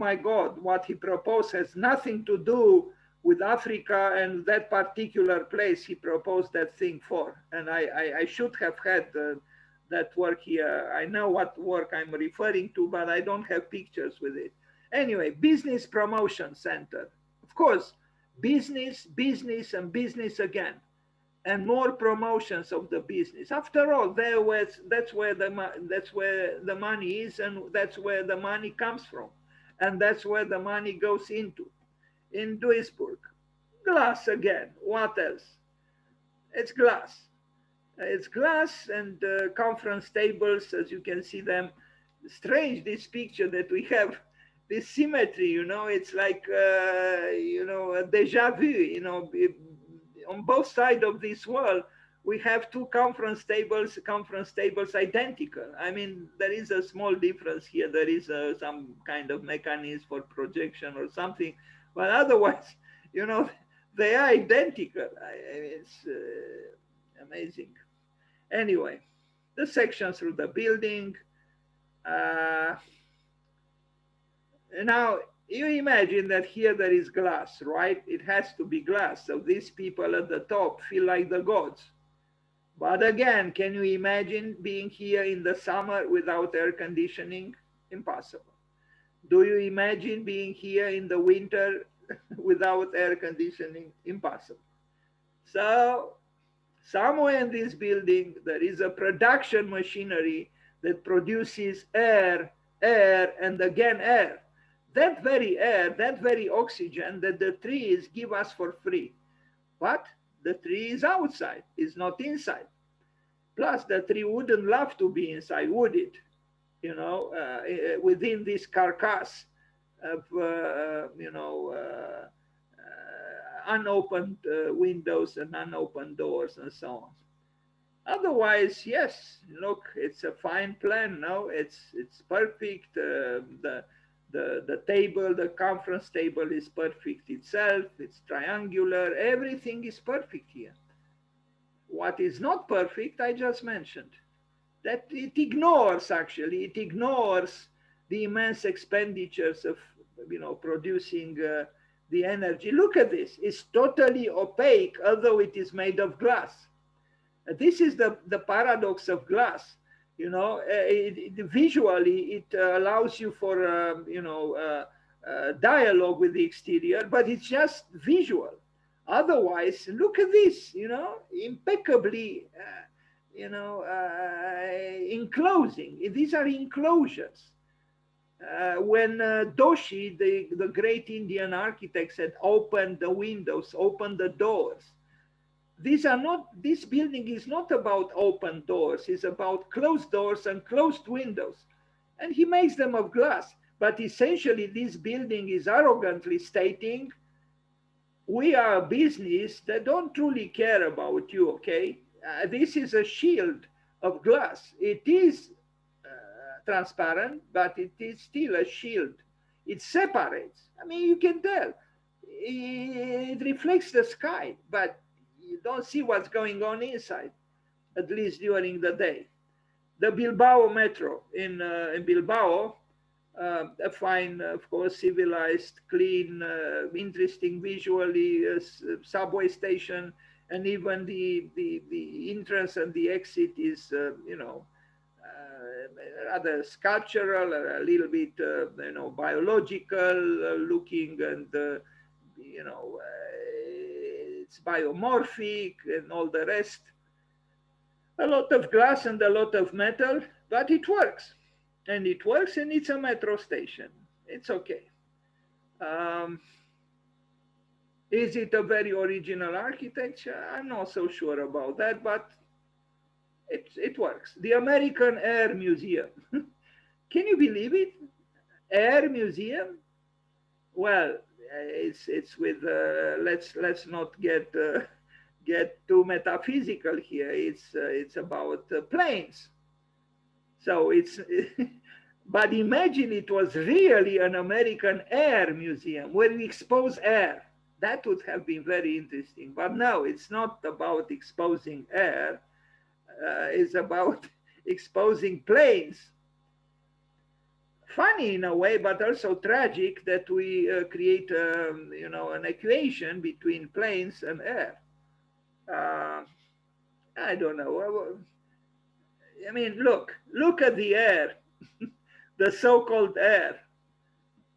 Speaker 1: what he proposed has nothing to do with Africa and that particular place he proposed that thing for. And I should have had that work here. I know what work I'm referring to, but I don't have pictures with it. Anyway, Business Promotion Center. Of course, business, and business again. And more promotions of the business. After all, that's where the money is, and that's where the money comes from. And that's where the money goes into. In Duisburg. Glass again. What else? It's glass. It's glass and conference tables, as you can see them. Strange, this picture that we have, this symmetry, it's like, a deja vu, on both sides of this wall, we have two conference tables identical. I mean, there is a small difference here. There is some kind of mechanism for projection or something, but otherwise, they are identical. It's amazing. Anyway, the section through the building. Now, you imagine that here there is glass, right? It has to be glass. So these people at the top feel like the gods. But again, can you imagine being here in the summer without air conditioning? Impossible. Do you imagine being here in the winter without air conditioning? Impossible. So somewhere in this building, there is a production machinery that produces air, and again air. That very air, that very oxygen that the trees give us for free. But the tree is outside, it's not inside. Plus, the tree wouldn't love to be inside, would it? Within this carcass of, unopened windows and unopened doors and so on. Otherwise, yes, look, it's a fine plan. No, it's perfect. The table, the conference table is perfect itself. It's triangular. Everything is perfect here. What is not perfect, I just mentioned. That it ignores the immense expenditures of, producing the energy. Look at this. It's totally opaque, although it is made of glass. This is the paradox of glass. Visually, it allows you for, dialogue with the exterior, but it's just visual. Otherwise, look at this, impeccably, enclosing. These are enclosures. When Doshi, the great Indian architect, said, open the windows, open the doors. This building is not about open doors, it's about closed doors and closed windows. And he makes them of glass. But essentially, this building is arrogantly stating, we are a business that don't truly care about you, okay? This is a shield of glass. It is transparent, but it is still a shield. It separates. I mean, you can tell. It reflects the sky, but you don't see what's going on inside, at least during the day. The Bilbao metro in Bilbao, a fine, of course, civilized, clean, interesting visually subway station, and even the entrance and the exit is, rather sculptural, a little bit, biological looking, and it's biomorphic and all the rest. A lot of glass and a lot of metal, but it works. And it works, and it's a metro station. It's okay. Is it a very original architecture? I'm not so sure about that, but it works. The American Air Museum. Can you believe it? Air Museum? Well, it's with let's not get too metaphysical here. It's about planes. So it's but imagine it was really an American Air Museum where we expose air. That would have been very interesting. But no, it's not about exposing air. It's about exposing planes. Funny in a way, but also tragic that we create, an equation between planes and air. Uh, I don't know. I mean, look at the air, the so-called air.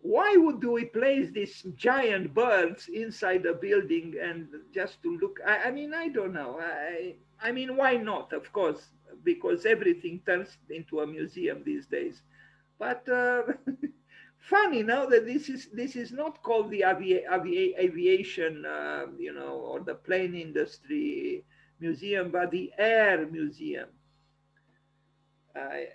Speaker 1: Why would we place these giant birds inside a building and just to look? I mean, I don't know. I mean, why not? Of course, because everything turns into a museum these days. But funny now that this is not called the aviation, or the plane industry museum, but the air museum. Uh,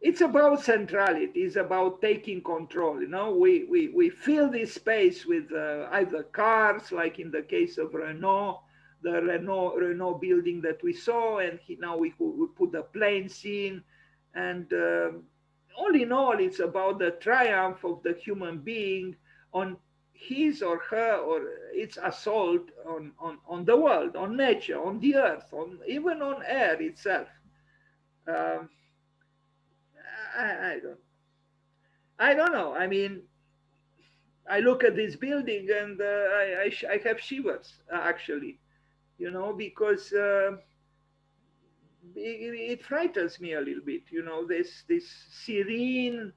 Speaker 1: it's about centrality. It's about taking control. We fill this space with either cars, like in the case of Renault, the Renault building that we saw, and now we put the plane scene, and all in all, it's about the triumph of the human being on his or her or its assault on the world, on nature, on the earth, on even on air itself. Um, I don't I don't know. I mean, I look at this building and I have shivers actually, because it frightens me a little bit. This serene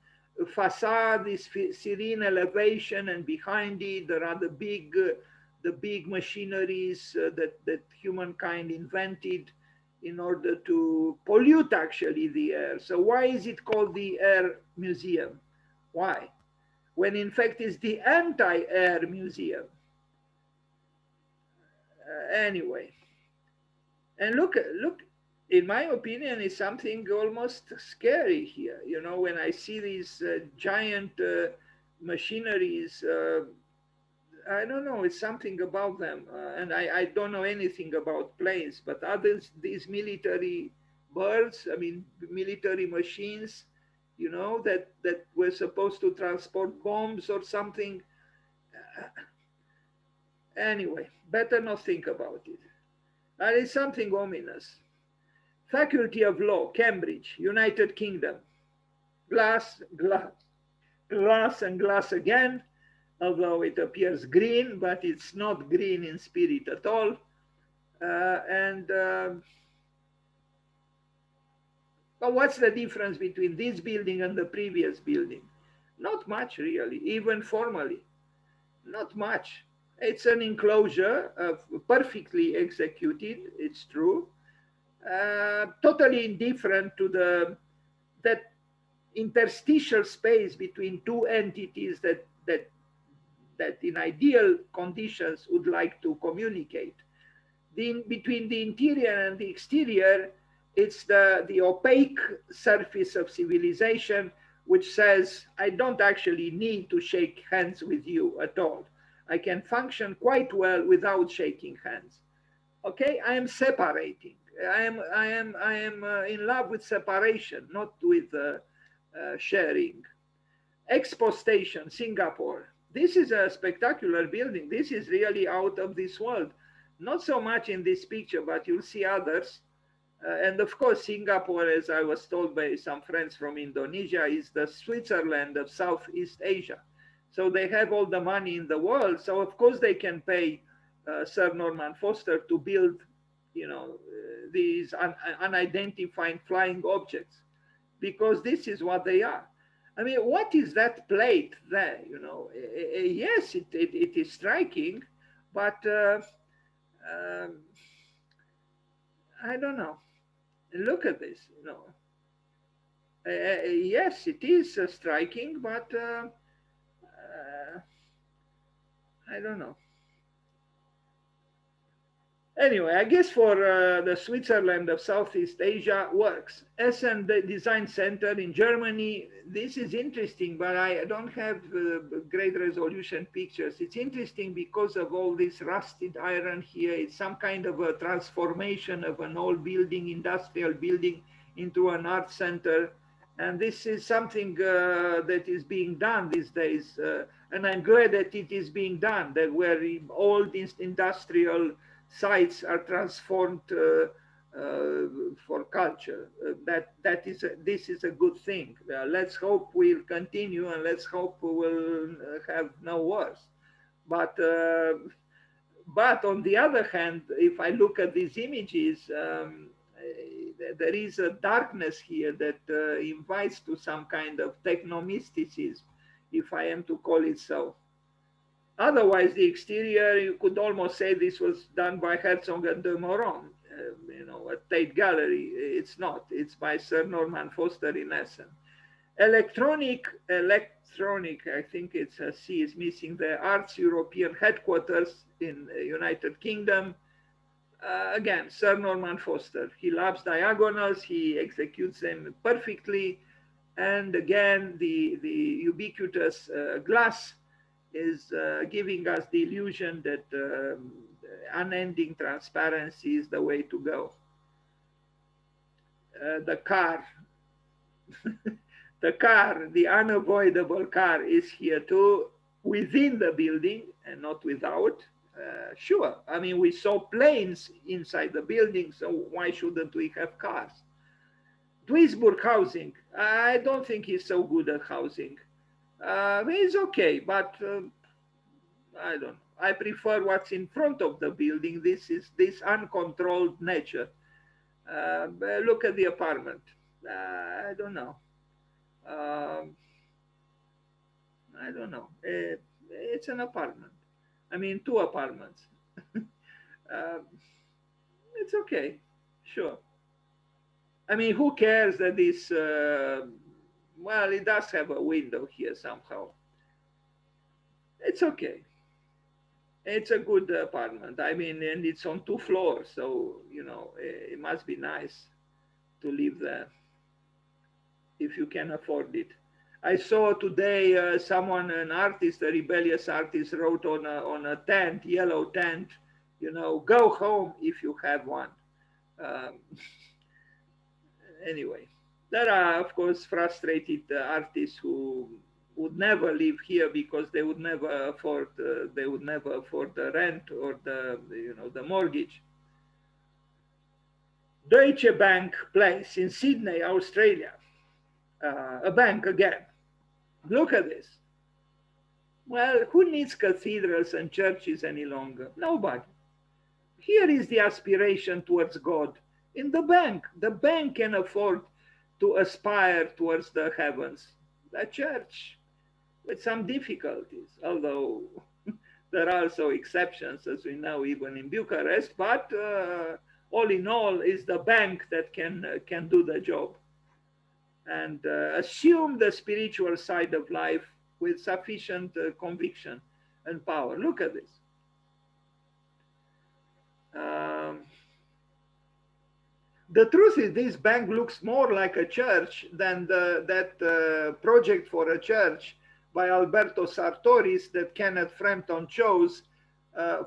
Speaker 1: facade, this serene elevation, and behind it there are the big machineries that humankind invented in order to pollute actually the air. So why is it called the Air Museum? Why? When in fact it's the anti-air museum. Anyway, and look, in my opinion, is something almost scary here. When I see these giant machineries, I don't know, it's something about them. And I don't know anything about planes, but others, these military birds, I mean, military machines, that were supposed to transport bombs or something. Anyway, better not think about it. That is something ominous. Faculty of Law, Cambridge, United Kingdom. Glass, glass, glass, and glass again, although it appears green, but it's not green in spirit at all. And But what's the difference between this building and the previous building? Not much, really, even formally. Not much. It's an enclosure, perfectly executed, it's true, totally indifferent to that interstitial space between two entities that in ideal conditions would like to communicate. Between the interior and the exterior, it's the opaque surface of civilization, which says, I don't actually need to shake hands with you at all. I can function quite well without shaking hands. Okay, I am separating. I am in love with separation, not with sharing. Expo Station, Singapore. This is a spectacular building. This is really out of this world. Not so much in this picture, but you'll see others. And of course, Singapore, as I was told by some friends from Indonesia, is the Switzerland of Southeast Asia. So they have all the money in the world. So of course they can pay Sir Norman Foster to build, these unidentified flying objects, because this is what they are. I mean, what is that plate there? Yes, it is striking, but I don't know. Look at this. Yes, it is striking, but I don't know. Anyway, I guess for the Switzerland of Southeast Asia works. Essen the Design Center in Germany, this is interesting, but I don't have great resolution pictures. It's interesting because of all this rusted iron here. It's some kind of a transformation of an old building, industrial building, into an art center. And this is something that is being done these days. And I'm glad that it is being done, that where all these industrial sites are transformed for culture. This is a good thing. Let's hope we'll continue, and let's hope we'll have no worse. But on the other hand, if I look at these images, there is a darkness here that invites to some kind of technomysticism, if I am to call it so. Otherwise, the exterior, you could almost say this was done by Herzog and de Meuron, at Tate Gallery. It's not. It's by Sir Norman Foster in Essen. Electronic, I think it's a C is missing, the Arts European headquarters in the United Kingdom. Again, Sir Norman Foster. He loves diagonals. He executes them perfectly. And again, the ubiquitous glass is giving us the illusion that unending transparency is the way to go. The car, the unavoidable car is here too, within the building and not without. Sure, I mean, we saw planes inside the building, so why shouldn't we have cars? Duisburg housing, I don't think he's so good at housing. It's okay, but I don't know. I prefer what's in front of the building. This is this uncontrolled nature. Look at the apartment. I don't know. I don't know. It's an apartment. I mean, 2 apartments. It's okay. Sure. I mean, who cares that this, well, it does have a window here somehow. It's okay. It's a good apartment. I mean, and it's on 2 floors. So, it must be nice to live there if you can afford it. I saw today someone, an artist, a rebellious artist, wrote on a tent, yellow tent, go home if you have one. Anyway, there are, of course, frustrated artists who would never live here because they would never afford the rent or the mortgage. Deutsche Bank Place in Sydney, Australia. A bank again. Look at this. Well, who needs cathedrals and churches any longer? Nobody. Here is the aspiration towards God in the bank. The bank can afford to aspire towards the heavens. The church, with some difficulties, although there are also exceptions, as we know, even in Bucharest, but all in all, is the bank that can do the job and assume the spiritual side of life with sufficient conviction and power. Look at this. The truth is, this bank looks more like a church than that project for a church by Alberto Sartoris that Kenneth Frampton chose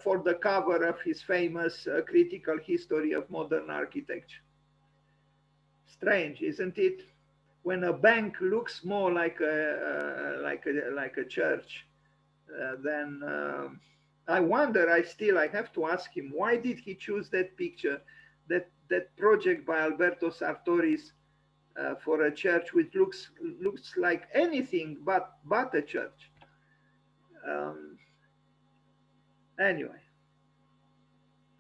Speaker 1: for the cover of his famous critical history of modern architecture. Strange, isn't it? When a bank looks more like a church, then I wonder. I have to ask him, why did he choose that picture, that project by Alberto Sartoris for a church which looks like anything but a church. Anyway,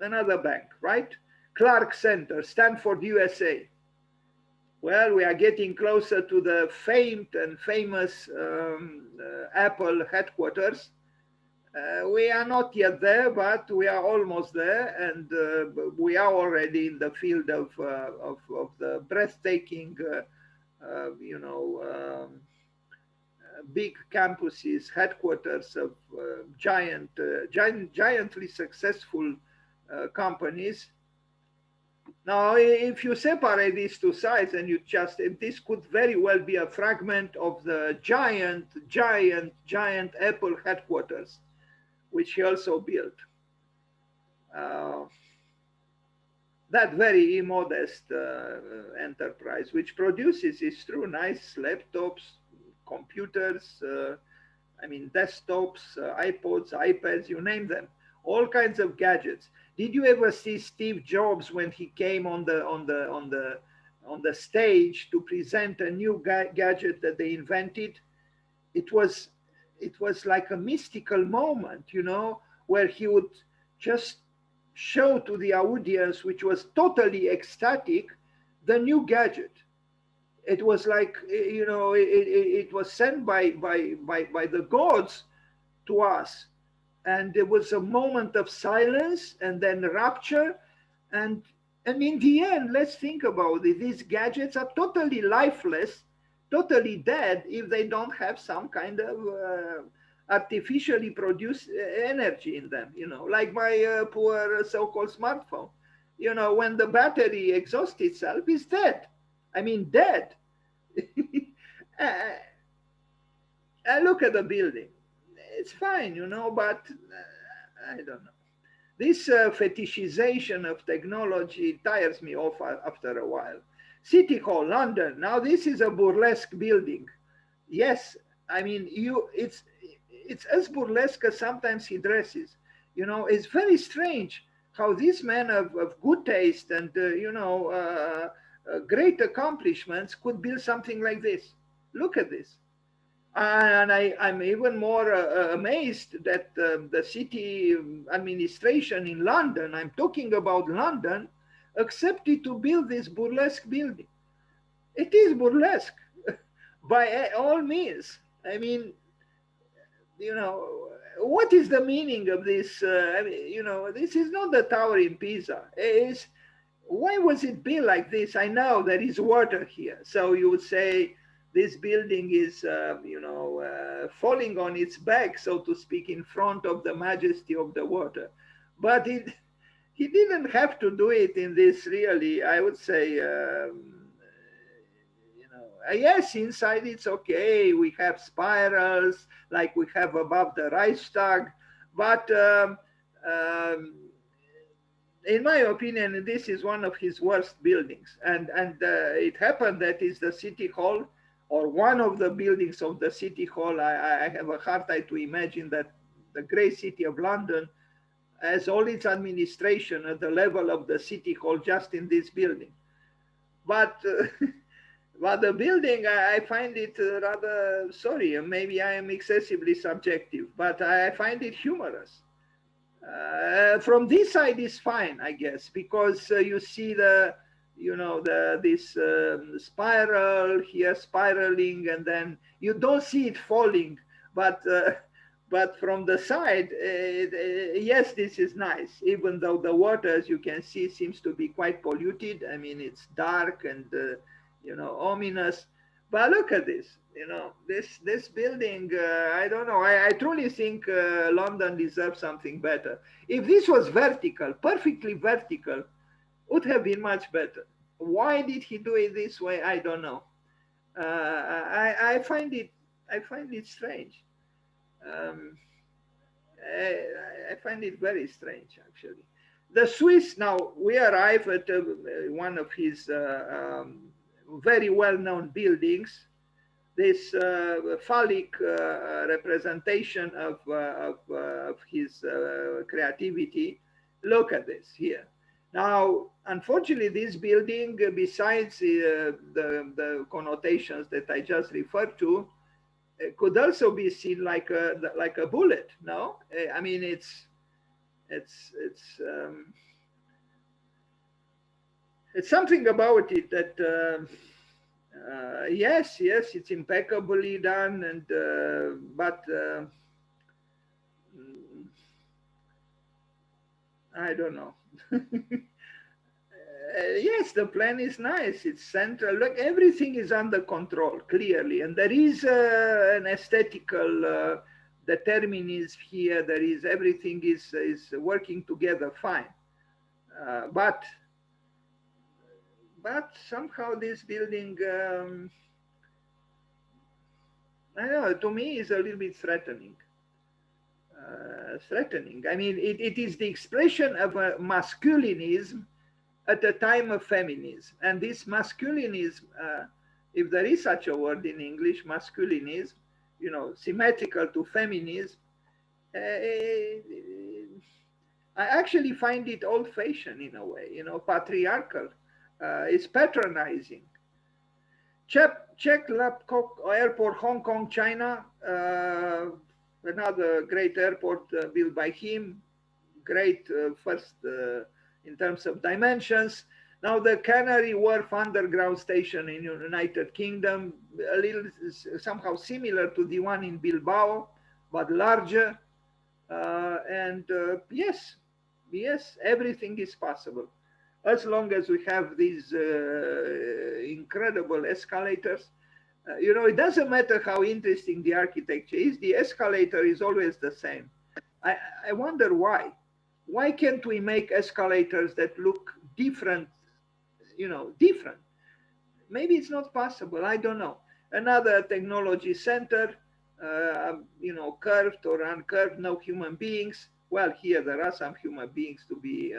Speaker 1: another bank, right? Clark Center, Stanford, USA. Well, we are getting closer to the famed and famous Apple headquarters. We are not yet there, but we are almost there, and we are already in the field of the breathtaking, big campuses, headquarters of giantly successful companies. Now, if you separate these two sides and you just, if this could very well be a fragment of the giant Apple headquarters, which he also built. Uh, that very immodest enterprise, which produces, is true, nice laptops, computers, I mean, desktops, iPods, iPads, you name them, all kinds of gadgets. Did you ever see Steve Jobs when he came on the stage to present a new gadget that they invented? It was like a mystical moment, you know, where he would just show to the audience, which was totally ecstatic, the new gadget. It was like, you know, it was sent by the gods to us. And there was a moment of silence and then rapture. And in the end, let's think about it. These gadgets are totally lifeless, totally dead if they don't have some kind of artificially produced energy in them, you know, like my poor so-called smartphone. You know, when the battery exhausts itself, it's dead. I mean, dead. I look at the building. It's fine, you know, but I don't know. This fetishization of technology tires me off after a while. City Hall, London. Now this is a burlesque building. Yes, I mean it's as burlesque as sometimes he dresses. You know, it's very strange how this man of good taste and great accomplishments could build something like this. Look at this. And I'm even more amazed that the city administration in London, I'm talking about London, accepted to build this burlesque building. It is burlesque by all means. I mean, you know, what is the meaning of this? I mean, you know, this is not the tower in Pisa. It's, why was it built like this? I know there is water here. So you would say, this building is, falling on its back, so to speak, in front of the majesty of the water. But he didn't have to do it in this really, I would say, yes, inside it's okay. We have spirals like we have above the Reichstag, but in my opinion, this is one of his worst buildings. And it happened that is the city hall, or one of the buildings of the city hall. I have a hard time to imagine that the great city of London has all its administration at the level of the city hall just in this building. But but the building, I find it rather, sorry, maybe I am excessively subjective, but I find it humorous. From this side is fine, I guess, because you see this spiral here, spiraling, and then you don't see it falling, but from the side, yes, this is nice, even though the water, as you can see, seems to be quite polluted. I mean, it's dark and ominous. But look at this, this building. I don't know. I truly think London deserves something better. If this was vertical, perfectly vertical, would have been much better. Why did he do it this way? I don't know. I find it strange. Um, I find it very strange, actually. The Swiss. Now we arrive at one of his very well-known buildings. This phallic representation of his creativity. Look at this here. Now, unfortunately, this building, besides the connotations that I just referred to, could also be seen like a bullet. No, I mean it's something about it that yes, it's impeccably done, and but I don't know. Yes, the plan is nice. It's central. Look, everything is under control, clearly. And there is an aesthetical determinism here. There is everything is working together fine. But somehow this building, I don't know, to me is a little bit threatening. Threatening. I mean, it is the expression of a masculinism at a time of feminism. And this masculinism, if there is such a word in English, masculinism, you know, symmetrical to feminism, I actually find it old-fashioned in a way, you know, patriarchal. It's patronizing. Czech Lapkok Airport, Hong Kong, China, another great airport built by him, great first in terms of dimensions. Now the Canary Wharf underground station in United Kingdom, a little somehow similar to the one in Bilbao, but larger. Yes, yes, everything is possible as long as we have these incredible escalators. You know, it doesn't matter how interesting the architecture is, the escalator is always the same. I wonder why. Why can't we make escalators that look different, you know, different? Maybe it's not possible, I don't know. Another technology center, you know, curved or uncurved, no human beings. Well, here there are some human beings to be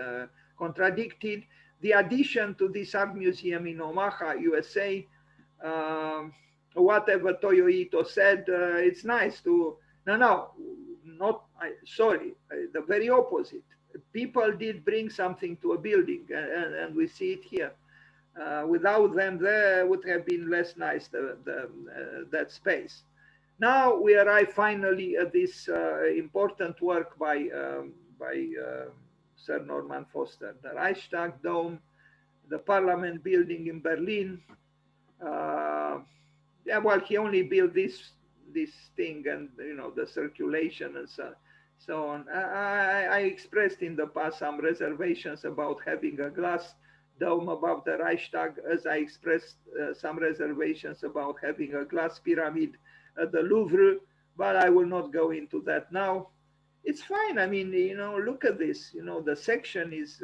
Speaker 1: contradicted. The addition to this art museum in Omaha, USA, whatever Toyo Ito said, it's nice to, no, not, sorry, the very opposite. People did bring something to a building, and we see it here. Without them, there would have been less nice that space. Now we arrive finally at this important work by Sir Norman Foster, the Reichstag Dome, the Parliament building in Berlin. Yeah, well, he only built this thing, and you know, the circulation and so on. I expressed in the past some reservations about having a glass dome above the Reichstag, as I expressed some reservations about having a glass pyramid at the Louvre, but I will not go into that now. It's fine. I mean, you know, look at this. You know, the section is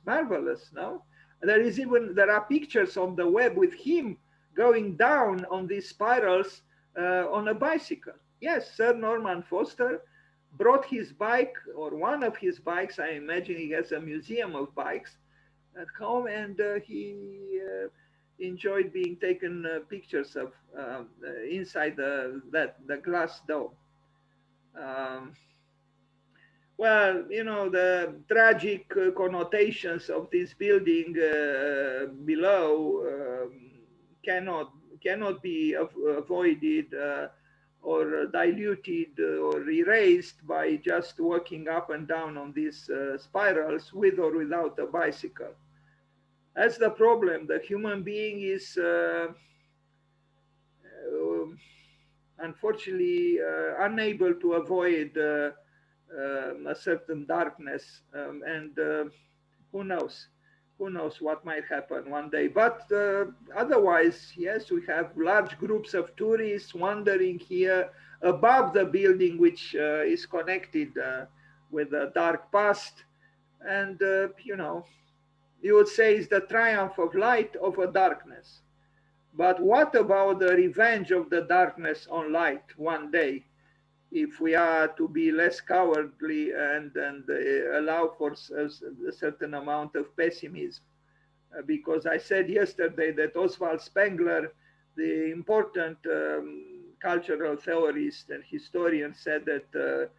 Speaker 1: marvelous. No, there are pictures on the web with him going down on these spirals on a bicycle. Yes, Sir Norman Foster brought his bike, or one of his bikes. I imagine he has a museum of bikes at home, and he enjoyed being taken pictures of inside the glass dome. Um, well, you know, the tragic connotations of this building below cannot be avoided or diluted or erased by just walking up and down on these spirals with or without a bicycle. That's the problem. The human being is unfortunately unable to avoid a certain darkness, and who knows? Who knows what might happen one day? But otherwise, yes, we have large groups of tourists wandering here above the building, which is connected with a dark past. And, you know, you would say it's the triumph of light over darkness. But what about the revenge of the darkness on light one day? If we are to be less cowardly and allow for a certain amount of pessimism. Because I said yesterday that Oswald Spengler, the important cultural theorist and historian, said that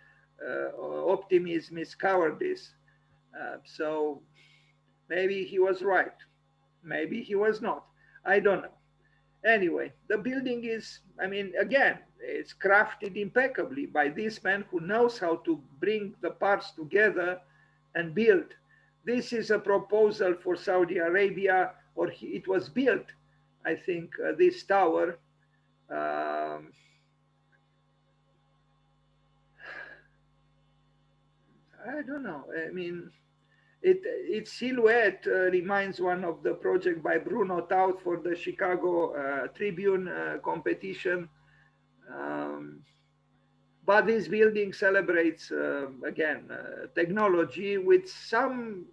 Speaker 1: optimism is cowardice. So maybe he was right. Maybe he was not. I don't know. Anyway, the building is, I mean, again, it's crafted impeccably by this man who knows how to bring the parts together and build. This is a proposal for Saudi Arabia, or it was built, I think, this tower. Um, I don't know. I mean, Its silhouette reminds one of the project by Bruno Taut for the Chicago Tribune competition. Um, but this building celebrates again technology with some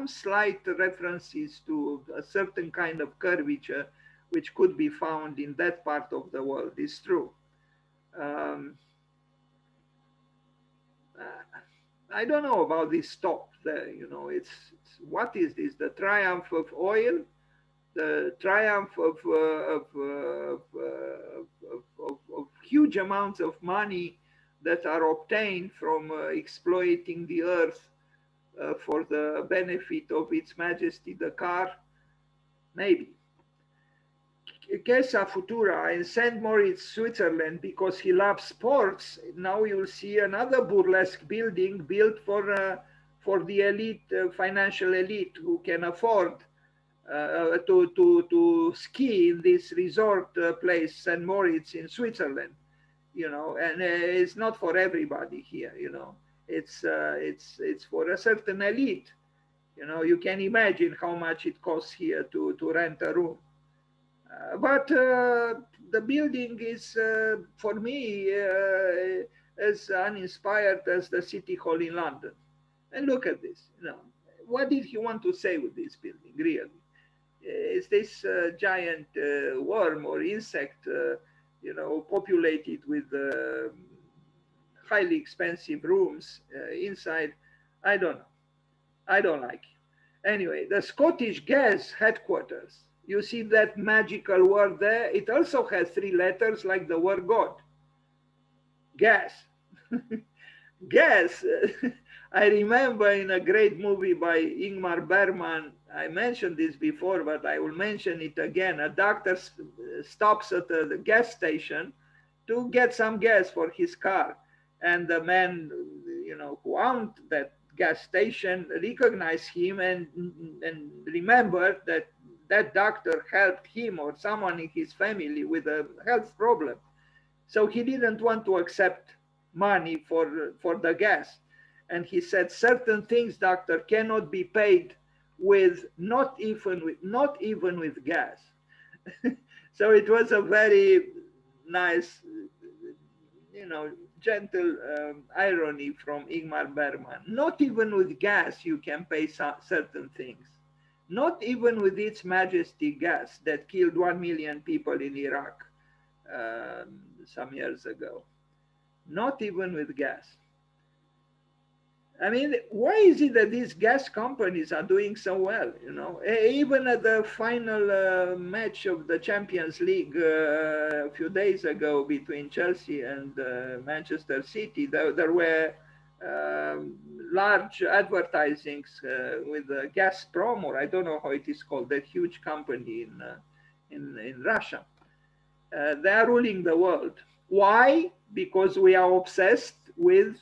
Speaker 1: slight references to a certain kind of curvature which could be found in that part of the world. It's true. Um, I don't know about this top there. It's what is this? The triumph of oil, the triumph of huge amounts of money that are obtained from exploiting the earth for the benefit of Its Majesty the car, maybe. Casa Futura in St. Moritz, Switzerland, because he loves sports. Now you'll see another burlesque building built for the elite, financial elite who can afford to ski in this resort place, St. Moritz in Switzerland. And it's not for everybody here. It's for a certain elite. You can imagine how much it costs here to rent a room. But the building is, for me, as uninspired as the City Hall in London. And look at this. What did he want to say with this building, really? Is this giant worm or insect, populated with highly expensive rooms inside? I don't know. I don't like it. Anyway, the Scottish Gas headquarters. You see that magical word there? It also has three letters like the word God. Gas. Gas. I remember in a great movie by Ingmar Bergman, I mentioned this before, but I will mention it again. A doctor stops at the gas station to get some gas for his car. And the man, who owned that gas station recognized him and remembered that doctor helped him or someone in his family with a health problem. So he didn't want to accept money for the gas. And he said, certain things, doctor, cannot be paid with not even with gas. So it was a very nice, gentle irony from Ingmar Bergman. Not even with gas you can pay certain things. Not even with Its Majesty gas that killed 1 million people in Iraq some years ago. Not even with gas. I mean, why is it that these gas companies are doing so well? Even at the final match of the Champions League a few days ago between Chelsea and Manchester City, there were large advertisings with Gazprom, or I don't know how it is called, that huge company in Russia. They are ruling the world. Why? Because we are obsessed with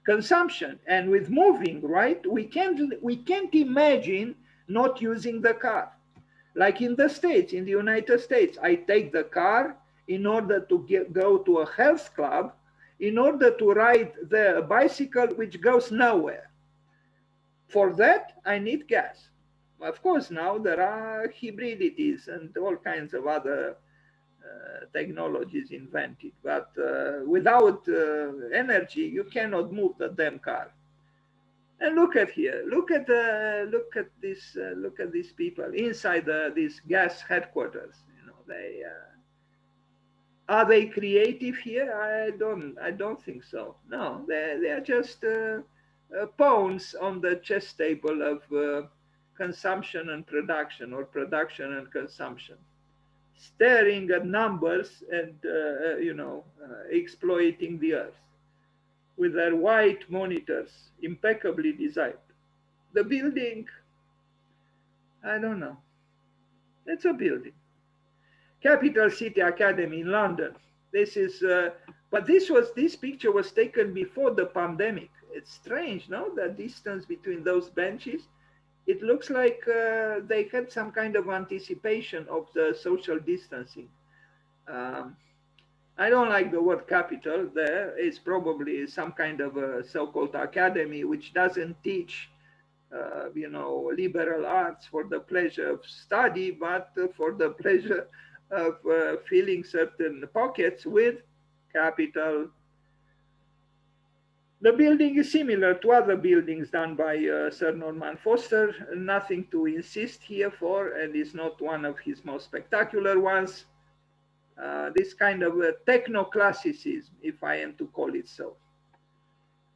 Speaker 1: consumption and with moving, right? We can't imagine not using the car. Like in the States, in the United States, I take the car in order to go to a health club, in order to ride the bicycle, which goes nowhere. For that, I need gas. Of course, now there are hybridities and all kinds of other technologies invented, but without energy, you cannot move the damn car. And look at here, look at these people inside these gas headquarters. They are they creative here? I don't think so. No, they are just pawns on the chess table of consumption and production, or production and consumption, staring at numbers and exploiting the earth with their white monitors, impeccably designed. The building, I don't know. It's a building. Capital City Academy in London. But this picture was taken before the pandemic. It's strange, no? The distance between those benches. It looks like they had some kind of anticipation of the social distancing. I don't like the word capital there. It's probably some kind of a so-called academy which doesn't teach liberal arts for the pleasure of study, but for the pleasure of filling certain pockets with capital. The building is similar to other buildings done by Sir Norman Foster, nothing to insist here for, and is not one of his most spectacular ones. This kind of techno-classicism, if I am to call it so.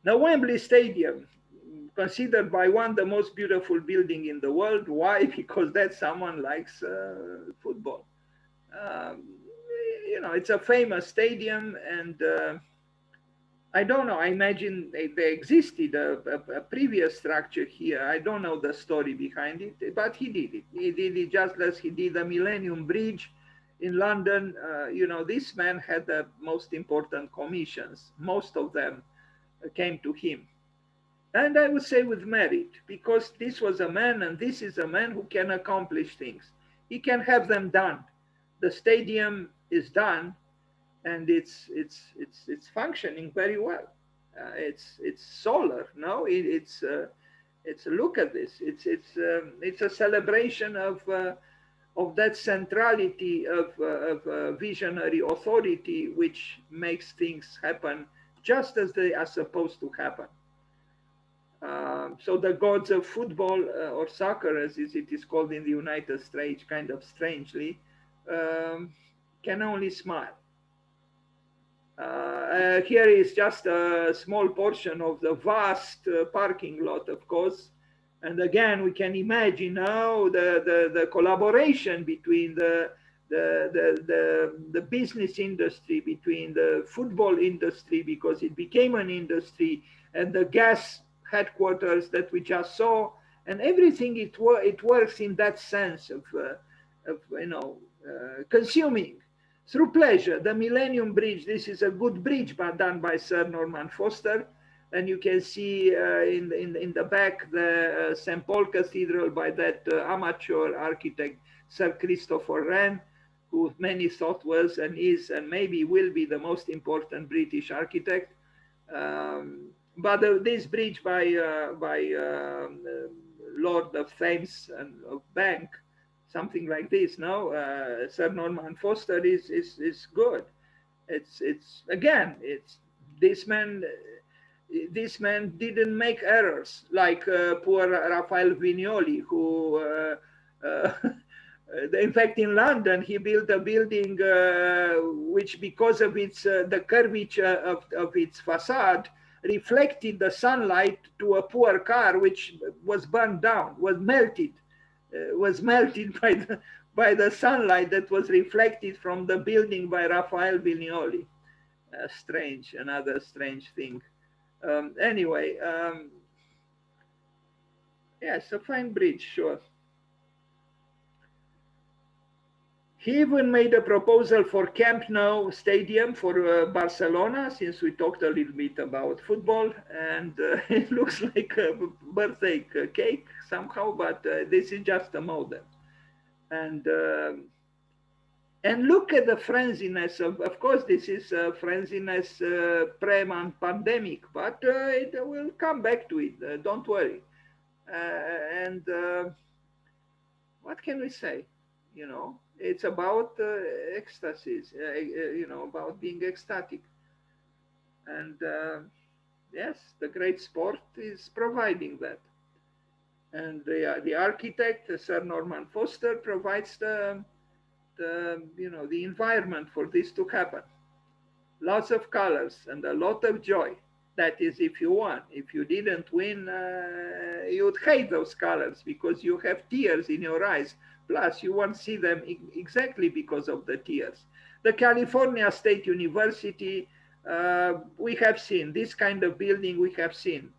Speaker 1: Now, Wembley Stadium, considered by one the most beautiful building in the world. Why? Because that someone likes football. Um, it's a famous stadium, and I don't know. I imagine there existed a previous structure here. I don't know the story behind it, but he did it. He did it just as he did the Millennium Bridge in London. This man had the most important commissions. Most of them came to him. And I would say with merit, because this was a man, and this is a man who can accomplish things. He can have them done. The stadium is done, and it's functioning very well. It's solar. No, it's look at this. It's a celebration of that centrality of visionary authority, which makes things happen just as they are supposed to happen. So the gods of football or soccer, as it is called in the United States, kind of strangely, can only smile. Here is just a small portion of the vast parking lot, of course. And again, we can imagine now the collaboration between the business industry, between the football industry, because it became an industry, and the gas headquarters that we just saw, and everything it works in that sense of consuming through pleasure. The Millennium Bridge, this is a good bridge done by Sir Norman Foster, and you can see in the back the St. Paul Cathedral by that amateur architect Sir Christopher Wren, who many thought was and is and maybe will be the most important British architect. But this bridge by Lord of Thames and of Bank, something like this, no? Sir Norman Foster is good. It's this man didn't make errors like poor Raphael Vignoli, who in fact in London he built a building which, because of its the curvature of its facade, reflected the sunlight to a poor car, which was burned down, was melted by the sunlight that was reflected from the building by Raphael Vignoli. Another strange thing. Anyway, yes, a fine bridge, sure. He even made a proposal for Camp Nou Stadium for Barcelona, since we talked a little bit about football, and it looks like a birthday cake somehow, but this is just a model. And look at the frenziness of course, this is frenziness pre-pandemic, but it will come back to it, don't worry. And what can we say? It's about ecstasies, about being ecstatic. And yes, the great sport is providing that. And the architect, Sir Norman Foster, provides the environment for this to happen. Lots of colors and a lot of joy. That is, if you won. If you didn't win, you'd hate those colors because you have tears in your eyes. Plus, you won't see them exactly because of the tears. The California State University, we have seen this kind of building. We have seen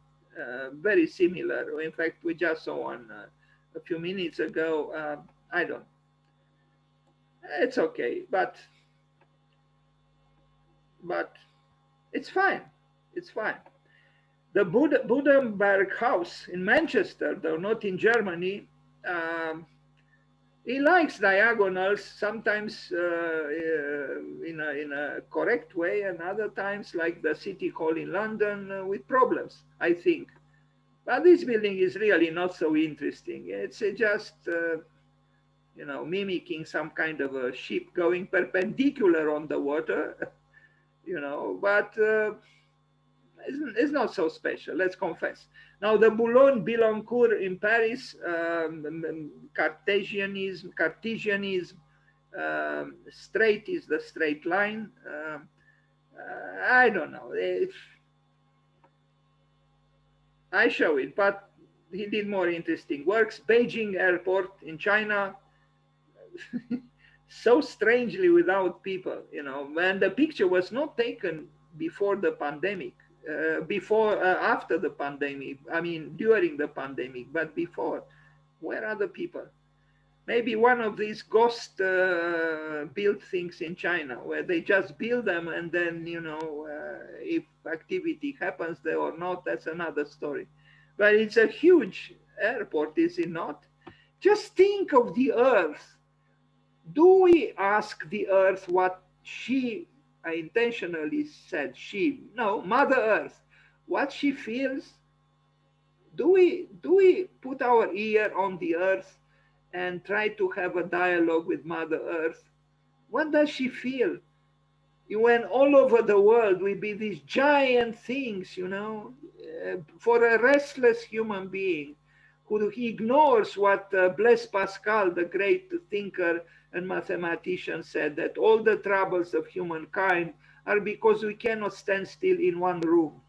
Speaker 1: very similar. In fact, we just saw one a few minutes ago. I don't. It's okay, but it's fine. It's fine. The Budenberg House in Manchester, though not in Germany, he likes diagonals, sometimes in a correct way, and other times, like the City Hall in London, with problems, I think. But this building is really not so interesting. It's just, mimicking some kind of a ship going perpendicular on the water, but it's not so special, let's confess. Now, the Boulogne-Billancourt in Paris, Cartesianism, straight is the straight line. I don't know. I show it, but he did more interesting works. Beijing airport in China, so strangely without people, and the picture was not taken before the pandemic, after the pandemic. I mean, during the pandemic, but before. Where are the people? Maybe one of these ghost built things in China where they just build them and then, if activity happens there or not, that's another story. But it's a huge airport, is it not? Just think of the Earth. Do we ask the Earth what she, I intentionally said she, no, Mother Earth, what she feels? Do we put our ear on the Earth and try to have a dialogue with Mother Earth? What does she feel? When all over the world we be these giant things, for a restless human being who ignores what Blaise Pascal, the great thinker and mathematician, said, that all the troubles of humankind are because we cannot stand still in one room.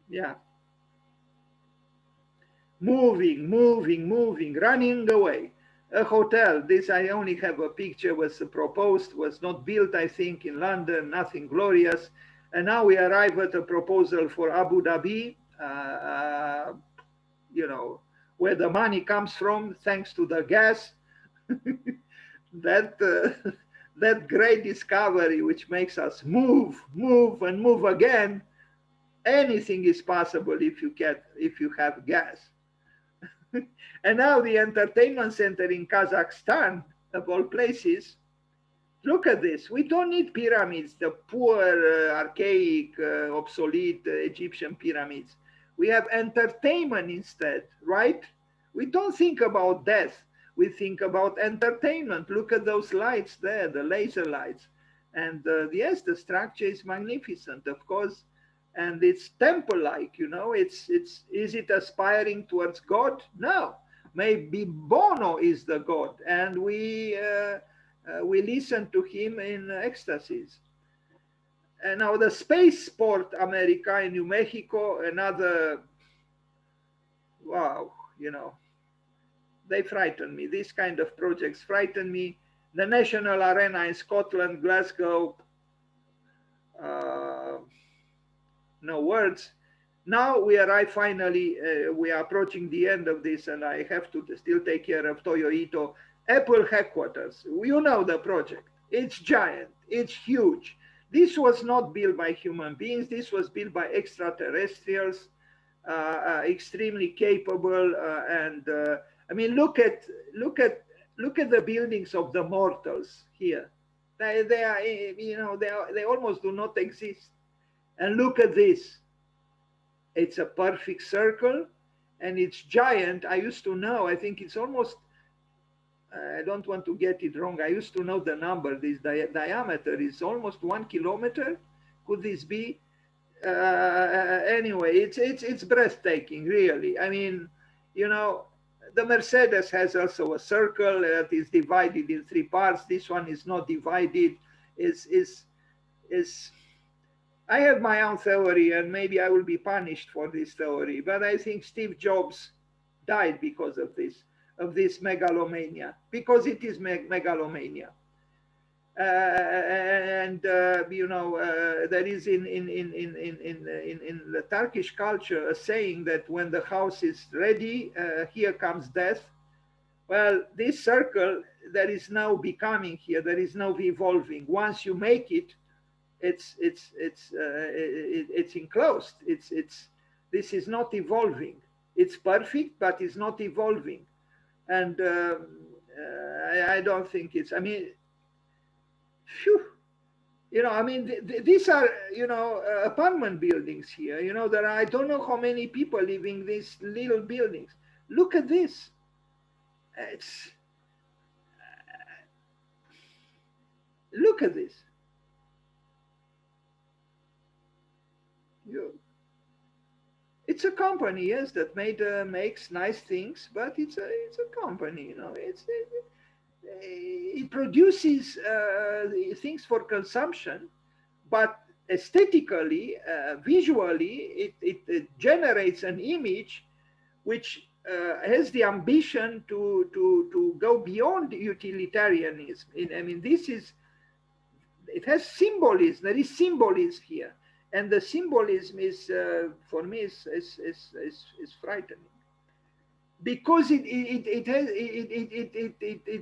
Speaker 1: Yeah. Moving, running away. A hotel, this I only have a picture, was proposed, was not built, I think, in London, nothing glorious. And now we arrive at a proposal for Abu Dhabi, where the money comes from, thanks to the gas. That great discovery, which makes us move and move again. Anything is possible if you have gas. And now the entertainment center in Kazakhstan, of all places, look at this. We don't need pyramids, the poor, archaic, obsolete Egyptian pyramids. We have entertainment instead, right? We don't think about death. We think about entertainment. Look at those lights there, the laser lights. And yes, the structure is magnificent, of course. And it's temple-like, is it aspiring towards God? No, maybe Bono is the God, and we listen to him in ecstasies. And now the Spaceport America in New Mexico, another, wow, they frighten me. These kind of projects frighten me. The National Arena in Scotland, Glasgow, no words. Now we arrive finally, we are approaching the end of this, and I have to still take care of Toyo Ito. Apple headquarters, you know the project. It's giant, it's huge. This was not built by human beings, this was built by extraterrestrials, extremely capable, and I mean, look at the buildings of the mortals here. They are, they almost do not exist. And look at this. It's a perfect circle and it's giant. I used to know, I think it's almost, I don't want to get it wrong. I used to know the number. This diameter is almost 1 kilometer. Could this be? Anyway, it's breathtaking, really. I mean, the Mercedes has also a circle that is divided in 3 parts. This one is not divided. I have my own theory, and maybe I will be punished for this theory, but I think Steve Jobs died because of this megalomania, because it is megalomania. There is in the Turkish culture a saying that when the house is ready, here comes death. Well, this circle that is now becoming here, that is now evolving. Once you make it, it's enclosed. This is not evolving. It's perfect, but it's not evolving. And I don't think it's. I mean, phew, I mean, these are, apartment buildings here. There are, I don't know how many people living in these little buildings. Look at this. It's Look at this. You, it's a company, yes, that makes nice things, but it's a company. It produces things for consumption, but aesthetically, visually, it generates an image which has the ambition to go beyond utilitarianism. I mean, it has symbolism. There is symbolism here, and the symbolism is, for me, is frightening, because it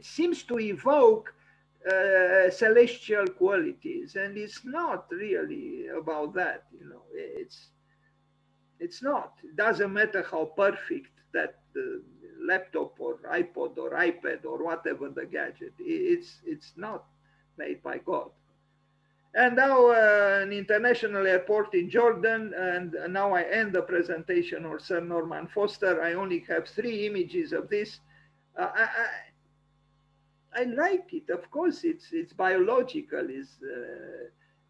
Speaker 1: seems to evoke celestial qualities, and it's not really about that. It's not. It doesn't matter how perfect that laptop or iPod or iPad or whatever the gadget. It's not made by God. And now an international airport in Jordan, and now I end the presentation of Sir Norman Foster. I only have 3 images of this. I like it. Of course, it's biological.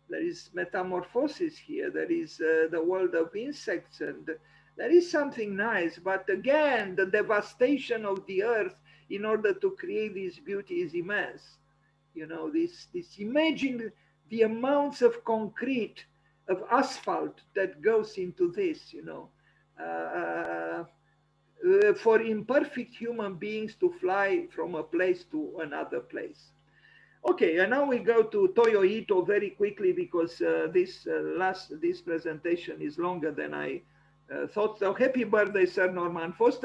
Speaker 1: There is metamorphosis here. There is the world of insects, and there is something nice. But again, the devastation of the earth in order to create this beauty is immense. This imagine the amounts of concrete, of asphalt that goes into this. For imperfect human beings to fly from a place to another place. Okay, and now we go to Toyo Ito very quickly, because this presentation is longer than I thought. So happy birthday, Sir Norman Foster.